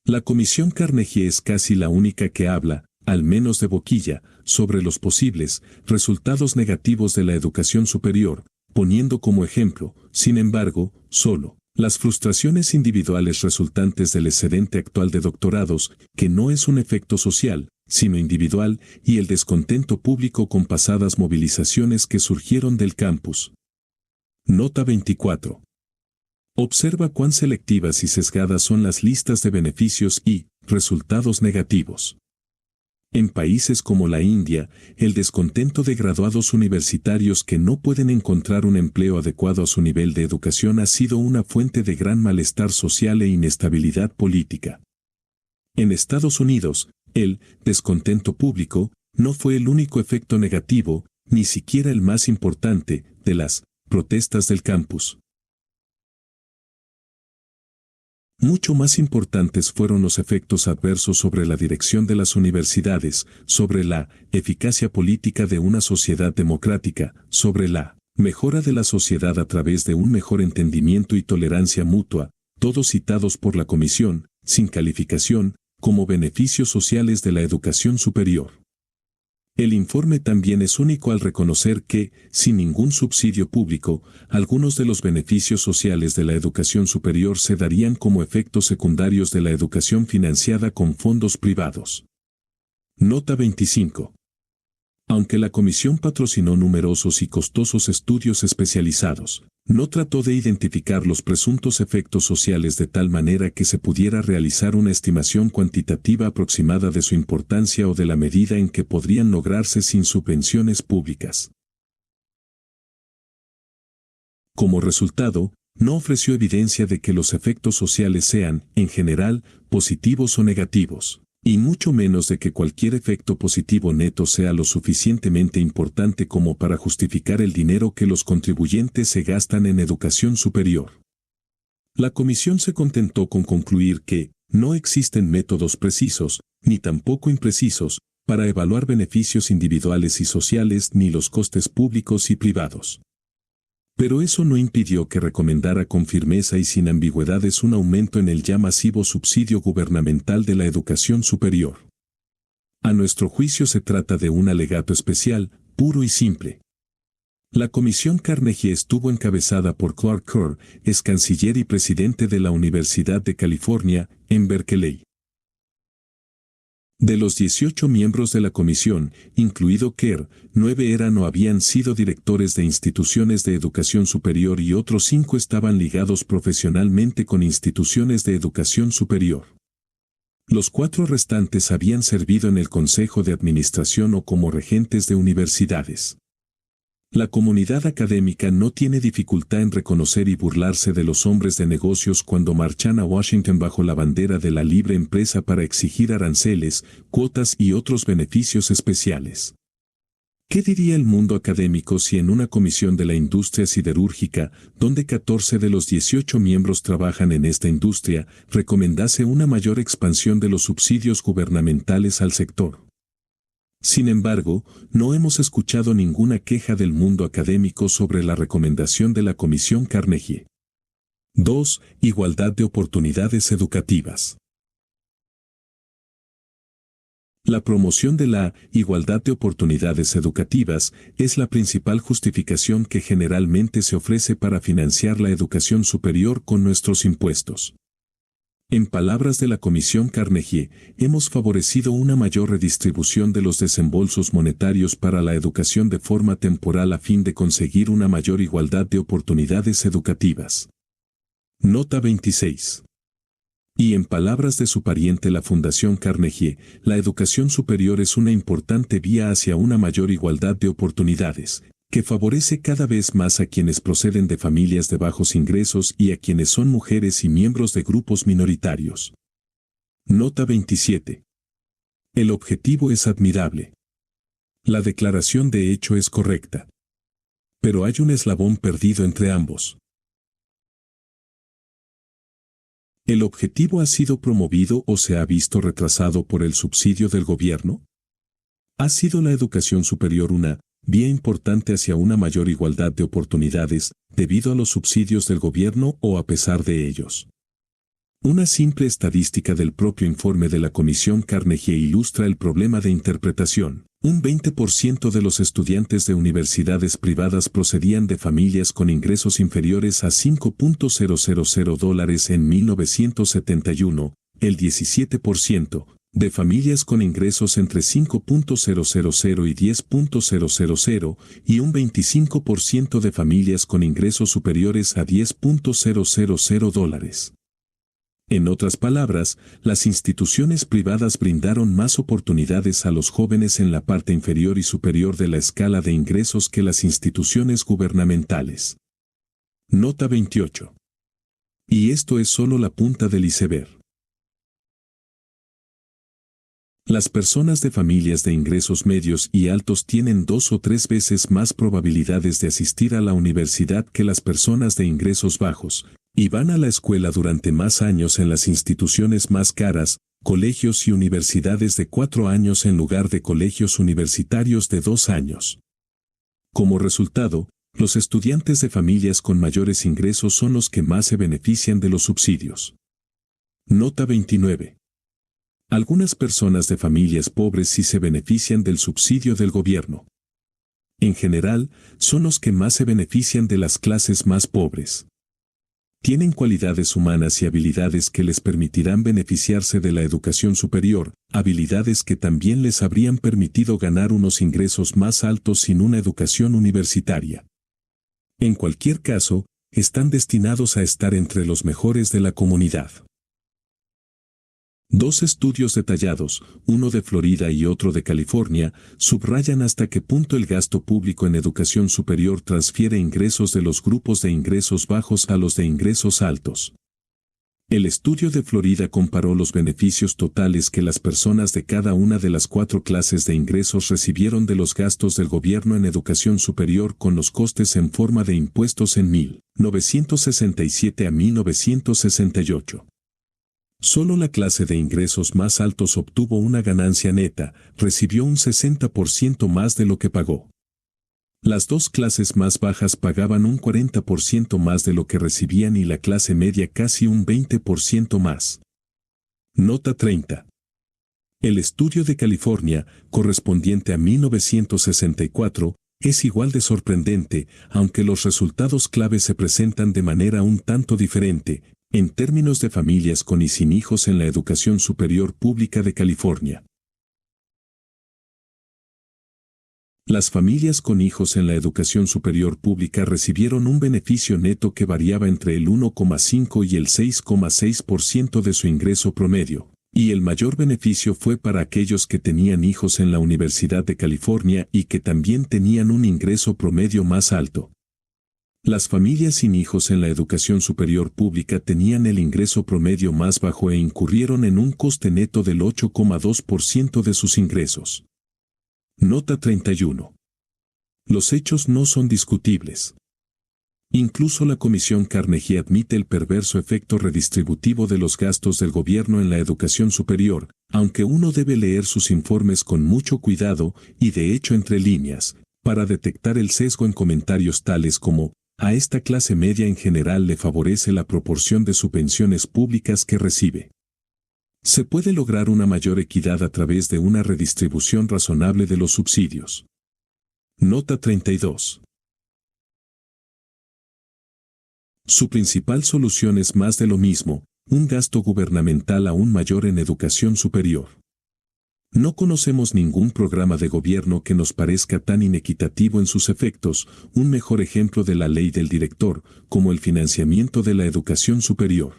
La Comisión Carnegie es casi la única que habla, al menos de boquilla, sobre los posibles resultados negativos de la educación superior, poniendo como ejemplo, sin embargo, solo las frustraciones individuales resultantes del excedente actual de doctorados, que no es un efecto social, sino individual, y el descontento público con pasadas movilizaciones que surgieron del campus. Nota 24. Observa cuán selectivas y sesgadas son las listas de beneficios y resultados negativos. En países como la India, el descontento de graduados universitarios que no pueden encontrar un empleo adecuado a su nivel de educación ha sido una fuente de gran malestar social e inestabilidad política. En Estados Unidos, el descontento público no fue el único efecto negativo, ni siquiera el más importante, de las protestas del campus. Mucho más importantes fueron los efectos adversos sobre la dirección de las universidades, sobre la eficacia política de una sociedad democrática, sobre la mejora de la sociedad a través de un mejor entendimiento y tolerancia mutua, todos citados por la Comisión, sin calificación, como beneficios sociales de la educación superior. El informe también es único al reconocer que, sin ningún subsidio público, algunos de los beneficios sociales de la educación superior se darían como efectos secundarios de la educación financiada con fondos privados. Nota 25. Aunque la comisión patrocinó numerosos y costosos estudios especializados, no trató de identificar los presuntos efectos sociales de tal manera que se pudiera realizar una estimación cuantitativa aproximada de su importancia o de la medida en que podrían lograrse sin subvenciones públicas. Como resultado, no ofreció evidencia de que los efectos sociales sean, en general, positivos o negativos, y mucho menos de que cualquier efecto positivo neto sea lo suficientemente importante como para justificar el dinero que los contribuyentes se gastan en educación superior. La comisión se contentó con concluir que no existen métodos precisos, ni tampoco imprecisos, para evaluar beneficios individuales y sociales ni los costes públicos y privados. Pero eso no impidió que recomendara con firmeza y sin ambigüedades un aumento en el ya masivo subsidio gubernamental de la educación superior. A nuestro juicio se trata de un alegato especial, puro y simple. La Comisión Carnegie estuvo encabezada por Clark Kerr, ex canciller y presidente de la Universidad de California, en Berkeley. De los 18 miembros de la comisión, incluido Kerr, 9 eran o habían sido directores de instituciones de educación superior y otros 5 estaban ligados profesionalmente con instituciones de educación superior. Los 4 restantes habían servido en el consejo de administración o como regentes de universidades. La comunidad académica no tiene dificultad en reconocer y burlarse de los hombres de negocios cuando marchan a Washington bajo la bandera de la libre empresa para exigir aranceles, cuotas y otros beneficios especiales. ¿Qué diría el mundo académico si en una comisión de la industria siderúrgica, donde 14 de los 18 miembros trabajan en esta industria, recomendase una mayor expansión de los subsidios gubernamentales al sector? Sin embargo, no hemos escuchado ninguna queja del mundo académico sobre la recomendación de la Comisión Carnegie. 2. Igualdad de oportunidades educativas. La promoción de la igualdad de oportunidades educativas es la principal justificación que generalmente se ofrece para financiar la educación superior con nuestros impuestos. En palabras de la Comisión Carnegie, hemos favorecido una mayor redistribución de los desembolsos monetarios para la educación de forma temporal a fin de conseguir una mayor igualdad de oportunidades educativas. Nota 26. Y en palabras de su pariente la Fundación Carnegie, la educación superior es una importante vía hacia una mayor igualdad de oportunidades, que favorece cada vez más a quienes proceden de familias de bajos ingresos y a quienes son mujeres y miembros de grupos minoritarios. Nota 27. El objetivo es admirable. La declaración de hecho es correcta. Pero hay un eslabón perdido entre ambos. ¿El objetivo ha sido promovido o se ha visto retrasado por el subsidio del gobierno? ¿Ha sido la educación superior una vía importante hacia una mayor igualdad de oportunidades debido a los subsidios del gobierno o a pesar de ellos? Una simple estadística del propio informe de la Comisión Carnegie ilustra el problema de interpretación. Un 20% de los estudiantes de universidades privadas procedían de familias con ingresos inferiores a $5.000 en 1971, el 17% de familias con ingresos entre $5.000 y $10.000 y un 25% de familias con ingresos superiores a $10.000. En otras palabras, las instituciones privadas brindaron más oportunidades a los jóvenes en la parte inferior y superior de la escala de ingresos que las instituciones gubernamentales. Nota 28. Y esto es solo la punta del iceberg. Las personas de familias de ingresos medios y altos tienen 2 o 3 veces más probabilidades de asistir a la universidad que las personas de ingresos bajos, y van a la escuela durante más años en las instituciones más caras, colegios y universidades de 4 años en lugar de colegios universitarios de 2 años. Como resultado, los estudiantes de familias con mayores ingresos son los que más se benefician de los subsidios. Nota 29. Algunas personas de familias pobres sí se benefician del subsidio del gobierno. En general, son los que más se benefician de las clases más pobres. Tienen cualidades humanas y habilidades que les permitirán beneficiarse de la educación superior, habilidades que también les habrían permitido ganar unos ingresos más altos sin una educación universitaria. En cualquier caso, están destinados a estar entre los mejores de la comunidad. 2 estudios detallados, uno de Florida y otro de California, subrayan hasta qué punto el gasto público en educación superior transfiere ingresos de los grupos de ingresos bajos a los de ingresos altos. El estudio de Florida comparó los beneficios totales que las personas de cada una de las 4 clases de ingresos recibieron de los gastos del gobierno en educación superior con los costes en forma de impuestos en 1967 a 1968. Solo la clase de ingresos más altos obtuvo una ganancia neta, recibió un 60% más de lo que pagó. Las 2 clases más bajas pagaban un 40% más de lo que recibían y la clase media casi un 20% más. Nota 30. El estudio de California, correspondiente a 1964, es igual de sorprendente, aunque los resultados clave se presentan de manera un tanto diferente, en términos de familias con y sin hijos en la educación superior pública de California. Las familias con hijos en la educación superior pública recibieron un beneficio neto que variaba entre el 1,5 y el 6,6% de su ingreso promedio, y el mayor beneficio fue para aquellos que tenían hijos en la Universidad de California y que también tenían un ingreso promedio más alto. Las familias sin hijos en la educación superior pública tenían el ingreso promedio más bajo e incurrieron en un coste neto del 8,2% de sus ingresos. Nota 31. Los hechos no son discutibles. Incluso la Comisión Carnegie admite el perverso efecto redistributivo de los gastos del gobierno en la educación superior, aunque uno debe leer sus informes con mucho cuidado y de hecho entre líneas, para detectar el sesgo en comentarios tales como a esta clase media en general le favorece la proporción de subvenciones públicas que recibe. Se puede lograr una mayor equidad a través de una redistribución razonable de los subsidios. Nota 32. Su principal solución es más de lo mismo, un gasto gubernamental aún mayor en educación superior. No conocemos ningún programa de gobierno que nos parezca tan inequitativo en sus efectos, un mejor ejemplo de la ley del director, como el financiamiento de la educación superior.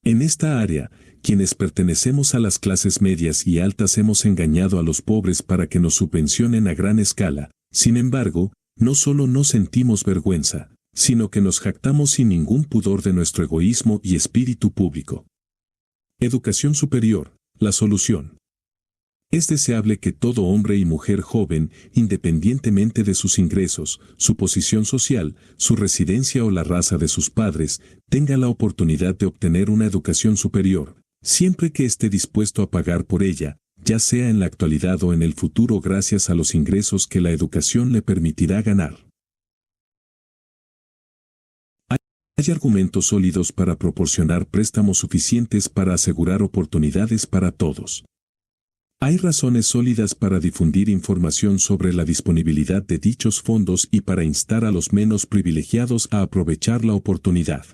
En esta área, quienes pertenecemos a las clases medias y altas hemos engañado a los pobres para que nos subvencionen a gran escala. Sin embargo, no solo no sentimos vergüenza, sino que nos jactamos sin ningún pudor de nuestro egoísmo y espíritu público. Educación superior, la solución. Es deseable que todo hombre y mujer joven, independientemente de sus ingresos, su posición social, su residencia o la raza de sus padres, tenga la oportunidad de obtener una educación superior, siempre que esté dispuesto a pagar por ella, ya sea en la actualidad o en el futuro gracias a los ingresos que la educación le permitirá ganar. Hay argumentos sólidos para proporcionar préstamos suficientes para asegurar oportunidades para todos. Hay razones sólidas para difundir información sobre la disponibilidad de dichos fondos y para instar a los menos privilegiados a aprovechar la oportunidad.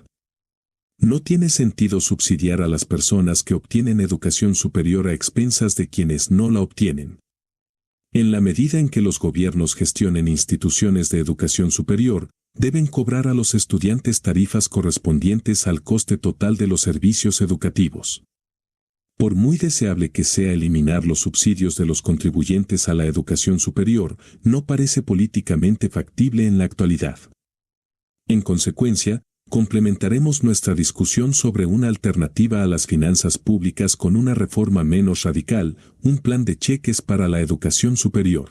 No tiene sentido subsidiar a las personas que obtienen educación superior a expensas de quienes no la obtienen. En la medida en que los gobiernos gestionen instituciones de educación superior, deben cobrar a los estudiantes tarifas correspondientes al coste total de los servicios educativos. Por muy deseable que sea eliminar los subsidios de los contribuyentes a la educación superior, no parece políticamente factible en la actualidad. En consecuencia, complementaremos nuestra discusión sobre una alternativa a las finanzas públicas con una reforma menos radical, un plan de cheques para la educación superior.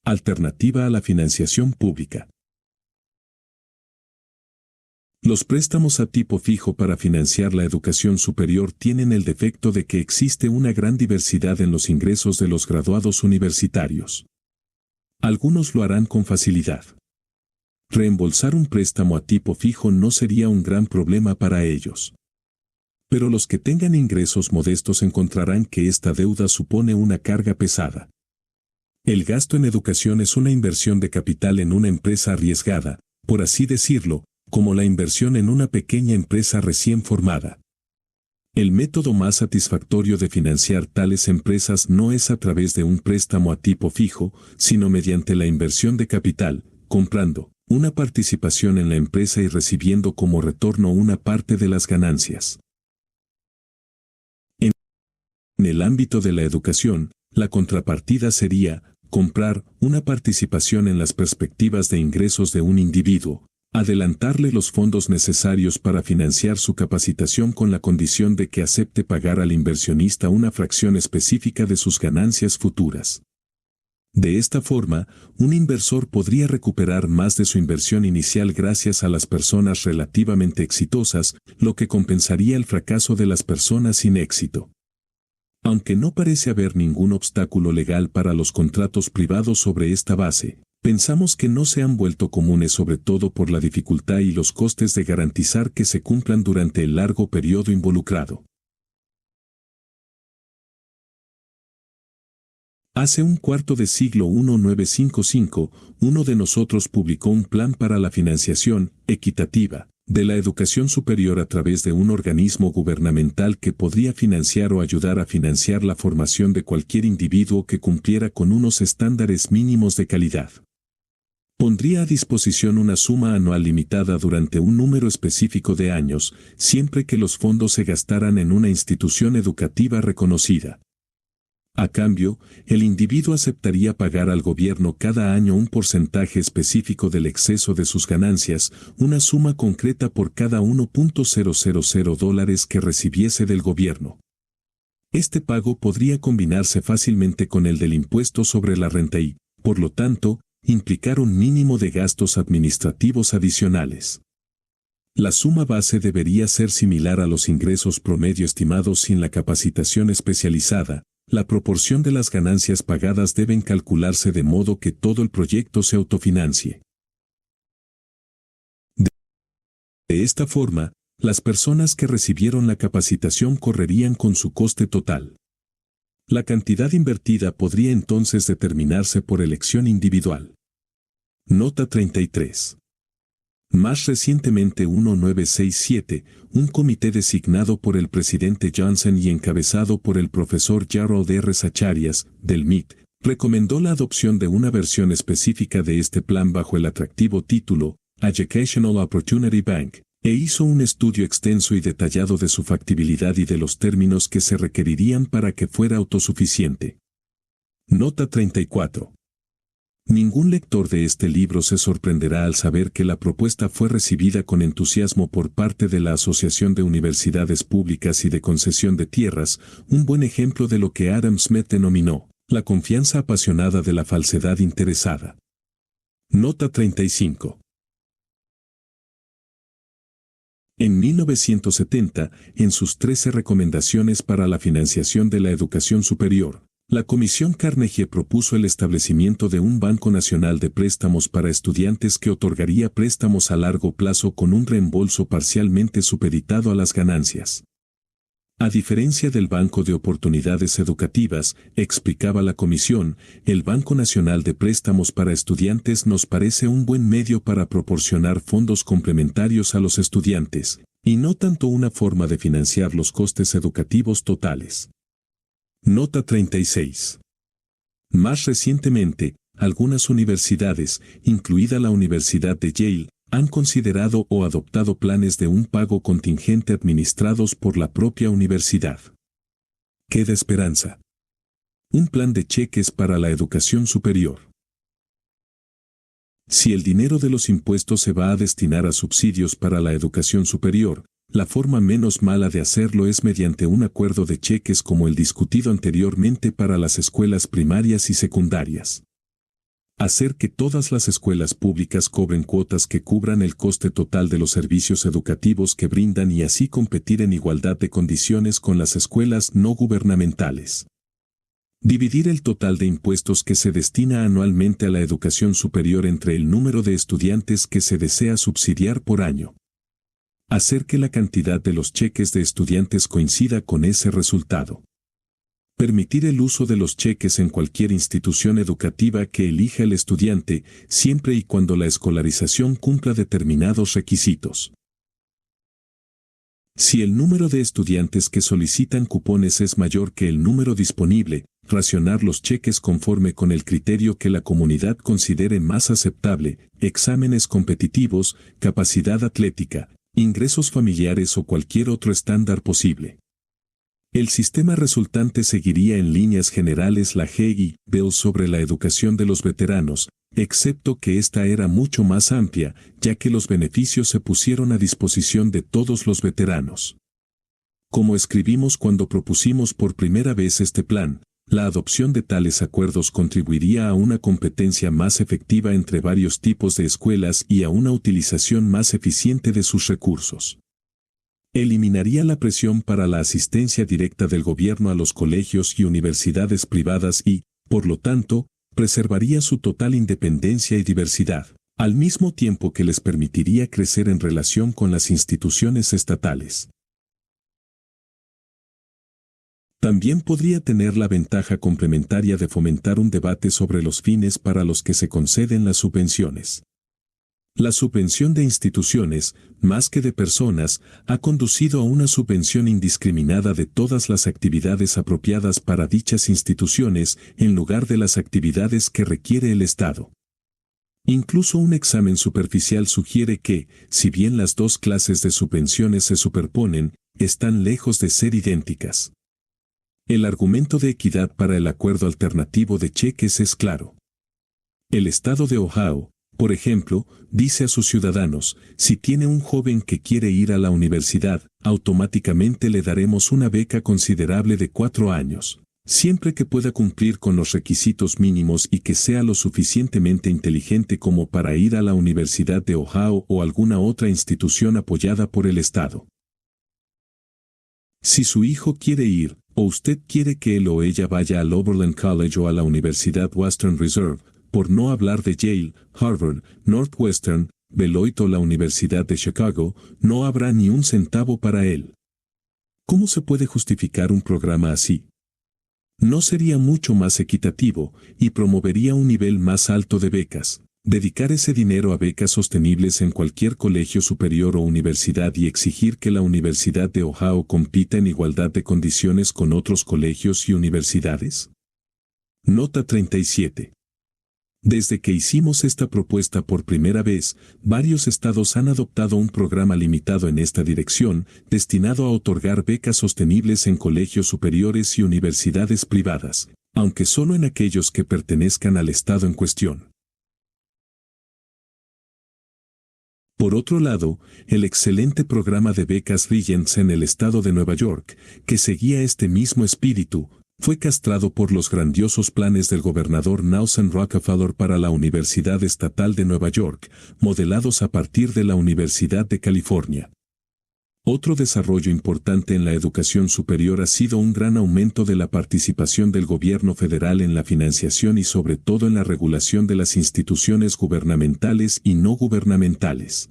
Alternativa a la financiación pública. Los préstamos a tipo fijo para financiar la educación superior tienen el defecto de que existe una gran diversidad en los ingresos de los graduados universitarios. Algunos lo harán con facilidad. Reembolsar un préstamo a tipo fijo no sería un gran problema para ellos. Pero los que tengan ingresos modestos encontrarán que esta deuda supone una carga pesada. El gasto en educación es una inversión de capital en una empresa arriesgada, por así decirlo, como la inversión en una pequeña empresa recién formada. El método más satisfactorio de financiar tales empresas no es a través de un préstamo a tipo fijo, sino mediante la inversión de capital, comprando una participación en la empresa y recibiendo como retorno una parte de las ganancias. En el ámbito de la educación, la contrapartida sería comprar una participación en las perspectivas de ingresos de un individuo, adelantarle los fondos necesarios para financiar su capacitación con la condición de que acepte pagar al inversionista una fracción específica de sus ganancias futuras. De esta forma, un inversor podría recuperar más de su inversión inicial gracias a las personas relativamente exitosas, lo que compensaría el fracaso de las personas sin éxito. Aunque no parece haber ningún obstáculo legal para los contratos privados sobre esta base, pensamos que no se han vuelto comunes sobre todo por la dificultad y los costes de garantizar que se cumplan durante el largo periodo involucrado. Hace un cuarto de siglo 1955, uno de nosotros publicó un plan para la financiación equitativa de la educación superior a través de un organismo gubernamental que podría financiar o ayudar a financiar la formación de cualquier individuo que cumpliera con unos estándares mínimos de calidad. Pondría a disposición una suma anual limitada durante un número específico de años, siempre que los fondos se gastaran en una institución educativa reconocida. A cambio, el individuo aceptaría pagar al gobierno cada año un porcentaje específico del exceso de sus ganancias, una suma concreta por cada $1.000 que recibiese del gobierno. Este pago podría combinarse fácilmente con el del impuesto sobre la renta y, por lo tanto, implicar un mínimo de gastos administrativos adicionales. La suma base debería ser similar a los ingresos promedio estimados sin la capacitación especializada. La proporción de las ganancias pagadas deben calcularse de modo que todo el proyecto se autofinancie. De esta forma, las personas que recibieron la capacitación correrían con su coste total. La cantidad invertida podría entonces determinarse por elección individual. Nota 33. Más recientemente 1967, un comité designado por el presidente Johnson y encabezado por el profesor Gerald R. Zacharias, del MIT, recomendó la adopción de una versión específica de este plan bajo el atractivo título, Educational Opportunity Bank, e hizo un estudio extenso y detallado de su factibilidad y de los términos que se requerirían para que fuera autosuficiente. Nota 34. Ningún lector de este libro se sorprenderá al saber que la propuesta fue recibida con entusiasmo por parte de la Asociación de Universidades Públicas y de Concesión de Tierras, un buen ejemplo de lo que Adam Smith denominó la confianza apasionada de la falsedad interesada. Nota 35. En 1970, en sus 13 recomendaciones para la financiación de la educación superior, la Comisión Carnegie propuso el establecimiento de un Banco Nacional de Préstamos para estudiantes que otorgaría préstamos a largo plazo con un reembolso parcialmente supeditado a las ganancias. A diferencia del Banco de Oportunidades Educativas, explicaba la Comisión, el Banco Nacional de Préstamos para Estudiantes nos parece un buen medio para proporcionar fondos complementarios a los estudiantes, y no tanto una forma de financiar los costes educativos totales. Nota 36. Más recientemente, algunas universidades, incluida la Universidad de Yale, han considerado o adoptado planes de un pago contingente administrados por la propia universidad. Queda esperanza. Un plan de cheques para la educación superior. Si el dinero de los impuestos se va a destinar a subsidios para la educación superior, la forma menos mala de hacerlo es mediante un acuerdo de cheques como el discutido anteriormente para las escuelas primarias y secundarias. Hacer que todas las escuelas públicas cobren cuotas que cubran el coste total de los servicios educativos que brindan y así competir en igualdad de condiciones con las escuelas no gubernamentales. Dividir el total de impuestos que se destina anualmente a la educación superior entre el número de estudiantes que se desea subsidiar por año. Hacer que la cantidad de los cheques de estudiantes coincida con ese resultado. Permitir el uso de los cheques en cualquier institución educativa que elija el estudiante, siempre y cuando la escolarización cumpla determinados requisitos. Si el número de estudiantes que solicitan cupones es mayor que el número disponible, racionar los cheques conforme con el criterio que la comunidad considere más aceptable, exámenes competitivos, capacidad atlética, ingresos familiares o cualquier otro estándar posible. El sistema resultante seguiría en líneas generales la GI Bill sobre la educación de los veteranos, excepto que esta era mucho más amplia, ya que los beneficios se pusieron a disposición de todos los veteranos. Como escribimos cuando propusimos por primera vez este plan, la adopción de tales acuerdos contribuiría a una competencia más efectiva entre varios tipos de escuelas y a una utilización más eficiente de sus recursos. Eliminaría la presión para la asistencia directa del gobierno a los colegios y universidades privadas y, por lo tanto, preservaría su total independencia y diversidad, al mismo tiempo que les permitiría crecer en relación con las instituciones estatales. También podría tener la ventaja complementaria de fomentar un debate sobre los fines para los que se conceden las subvenciones. La subvención de instituciones, más que de personas, ha conducido a una subvención indiscriminada de todas las actividades apropiadas para dichas instituciones en lugar de las actividades que requiere el Estado. Incluso un examen superficial sugiere que, si bien las dos clases de subvenciones se superponen, están lejos de ser idénticas. El argumento de equidad para el acuerdo alternativo de cheques es claro. El estado de Ohio, por ejemplo, dice a sus ciudadanos, si tiene un joven que quiere ir a la universidad, automáticamente le daremos una beca considerable de 4 años, siempre que pueda cumplir con los requisitos mínimos y que sea lo suficientemente inteligente como para ir a la Universidad de Ohio o alguna otra institución apoyada por el Estado. Si su hijo quiere ir, o usted quiere que él o ella vaya al Oberlin College o a la Universidad Western Reserve, por no hablar de Yale, Harvard, Northwestern, Beloit o la Universidad de Chicago, no habrá ni un centavo para él. ¿Cómo se puede justificar un programa así? ¿No sería mucho más equitativo y promovería un nivel más alto de becas? Dedicar ese dinero a becas sostenibles en cualquier colegio superior o universidad y exigir que la Universidad de Ohio compita en igualdad de condiciones con otros colegios y universidades. Nota 37. Desde que hicimos esta propuesta por primera vez, varios estados han adoptado un programa limitado en esta dirección, destinado a otorgar becas sostenibles en colegios superiores y universidades privadas, aunque solo en aquellos que pertenezcan al estado en cuestión. Por otro lado, el excelente programa de becas Regents en el estado de Nueva York, que seguía este mismo espíritu, fue castrado por los grandiosos planes del gobernador Nelson Rockefeller para la Universidad Estatal de Nueva York, modelados a partir de la Universidad de California. Otro desarrollo importante en la educación superior ha sido un gran aumento de la participación del gobierno federal en la financiación y sobre todo en la regulación de las instituciones gubernamentales y no gubernamentales.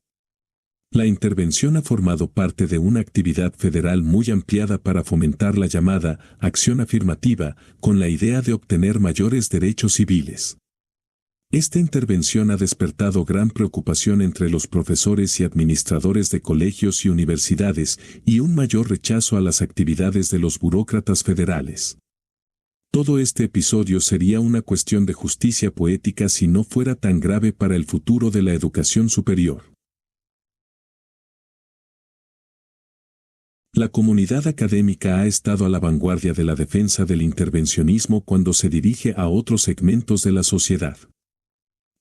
La intervención ha formado parte de una actividad federal muy ampliada para fomentar la llamada acción afirmativa, con la idea de obtener mayores derechos civiles. Esta intervención ha despertado gran preocupación entre los profesores y administradores de colegios y universidades y un mayor rechazo a las actividades de los burócratas federales. Todo este episodio sería una cuestión de justicia poética si no fuera tan grave para el futuro de la educación superior. La comunidad académica ha estado a la vanguardia de la defensa del intervencionismo cuando se dirige a otros segmentos de la sociedad.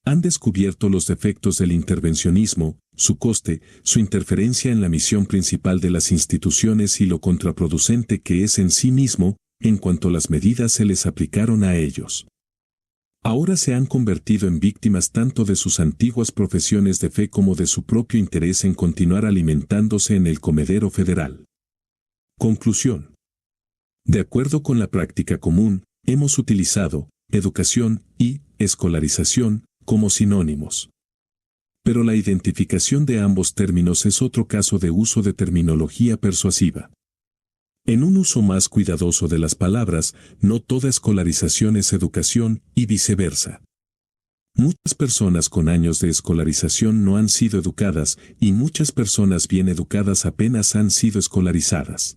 Han descubierto los defectos del intervencionismo, su coste, su interferencia en la misión principal de las instituciones y lo contraproducente que es en sí mismo, en cuanto las medidas se les aplicaron a ellos. Ahora se han convertido en víctimas tanto de sus antiguas profesiones de fe como de su propio interés en continuar alimentándose en el comedero federal. Conclusión. De acuerdo con la práctica común, hemos utilizado educación y escolarización como sinónimos. Pero la identificación de ambos términos es otro caso de uso de terminología persuasiva. En un uso más cuidadoso de las palabras, no toda escolarización es educación y viceversa. Muchas personas con años de escolarización no han sido educadas y muchas personas bien educadas apenas han sido escolarizadas.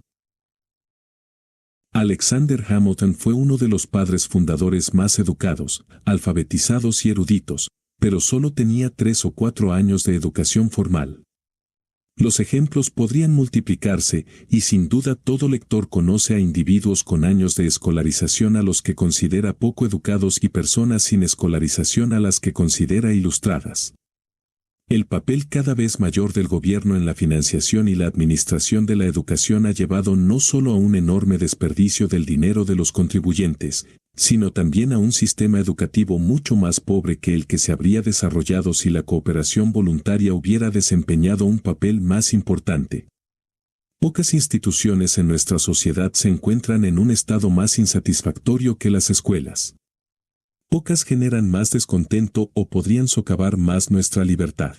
Alexander Hamilton fue uno de los padres fundadores más educados, alfabetizados y eruditos, pero solo tenía 3 o 4 años de educación formal. Los ejemplos podrían multiplicarse y sin duda todo lector conoce a individuos con años de escolarización a los que considera poco educados y personas sin escolarización a las que considera ilustradas. El papel cada vez mayor del gobierno en la financiación y la administración de la educación ha llevado no solo a un enorme desperdicio del dinero de los contribuyentes, sino también a un sistema educativo mucho más pobre que el que se habría desarrollado si la cooperación voluntaria hubiera desempeñado un papel más importante. Pocas instituciones en nuestra sociedad se encuentran en un estado más insatisfactorio que las escuelas. Pocas generan más descontento o podrían socavar más nuestra libertad.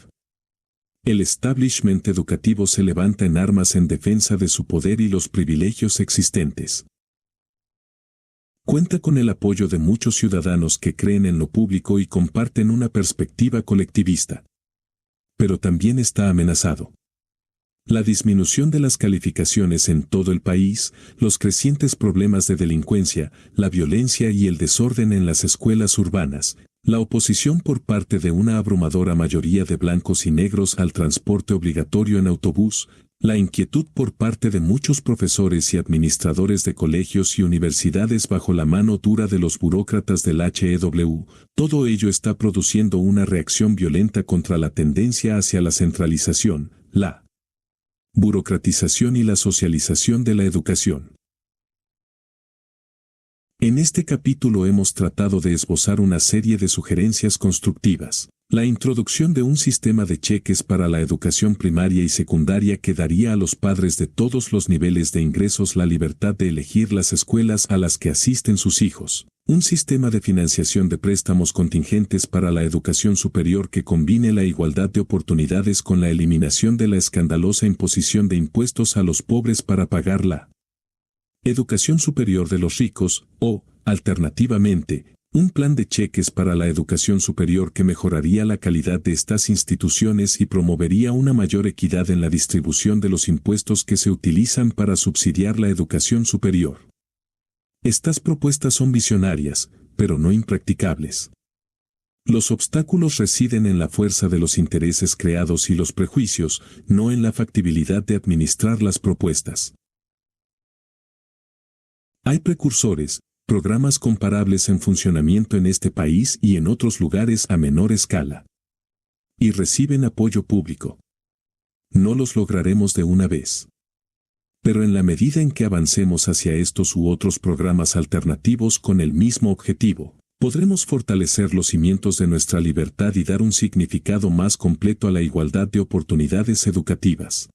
El establishment educativo se levanta en armas en defensa de su poder y los privilegios existentes. Cuenta con el apoyo de muchos ciudadanos que creen en lo público y comparten una perspectiva colectivista. Pero también está amenazado. La disminución de las calificaciones en todo el país, los crecientes problemas de delincuencia, la violencia y el desorden en las escuelas urbanas, la oposición por parte de una abrumadora mayoría de blancos y negros al transporte obligatorio en autobús, la inquietud por parte de muchos profesores y administradores de colegios y universidades bajo la mano dura de los burócratas del HEW, todo ello está produciendo una reacción violenta contra la tendencia hacia la centralización, la burocratización y la socialización de la educación. En este capítulo hemos tratado de esbozar una serie de sugerencias constructivas. La introducción de un sistema de cheques para la educación primaria y secundaria que daría a los padres de todos los niveles de ingresos la libertad de elegir las escuelas a las que asisten sus hijos. Un sistema de financiación de préstamos contingentes para la educación superior que combine la igualdad de oportunidades con la eliminación de la escandalosa imposición de impuestos a los pobres para pagar la educación superior de los ricos, o, alternativamente, un plan de cheques para la educación superior que mejoraría la calidad de estas instituciones y promovería una mayor equidad en la distribución de los impuestos que se utilizan para subsidiar la educación superior. Estas propuestas son visionarias, pero no impracticables. Los obstáculos residen en la fuerza de los intereses creados y los prejuicios, no en la factibilidad de administrar las propuestas. Hay precursores, programas comparables en funcionamiento en este país y en otros lugares a menor escala. Y reciben apoyo público. No los lograremos de una vez. Pero en la medida en que avancemos hacia estos u otros programas alternativos con el mismo objetivo, podremos fortalecer los cimientos de nuestra libertad y dar un significado más completo a la igualdad de oportunidades educativas.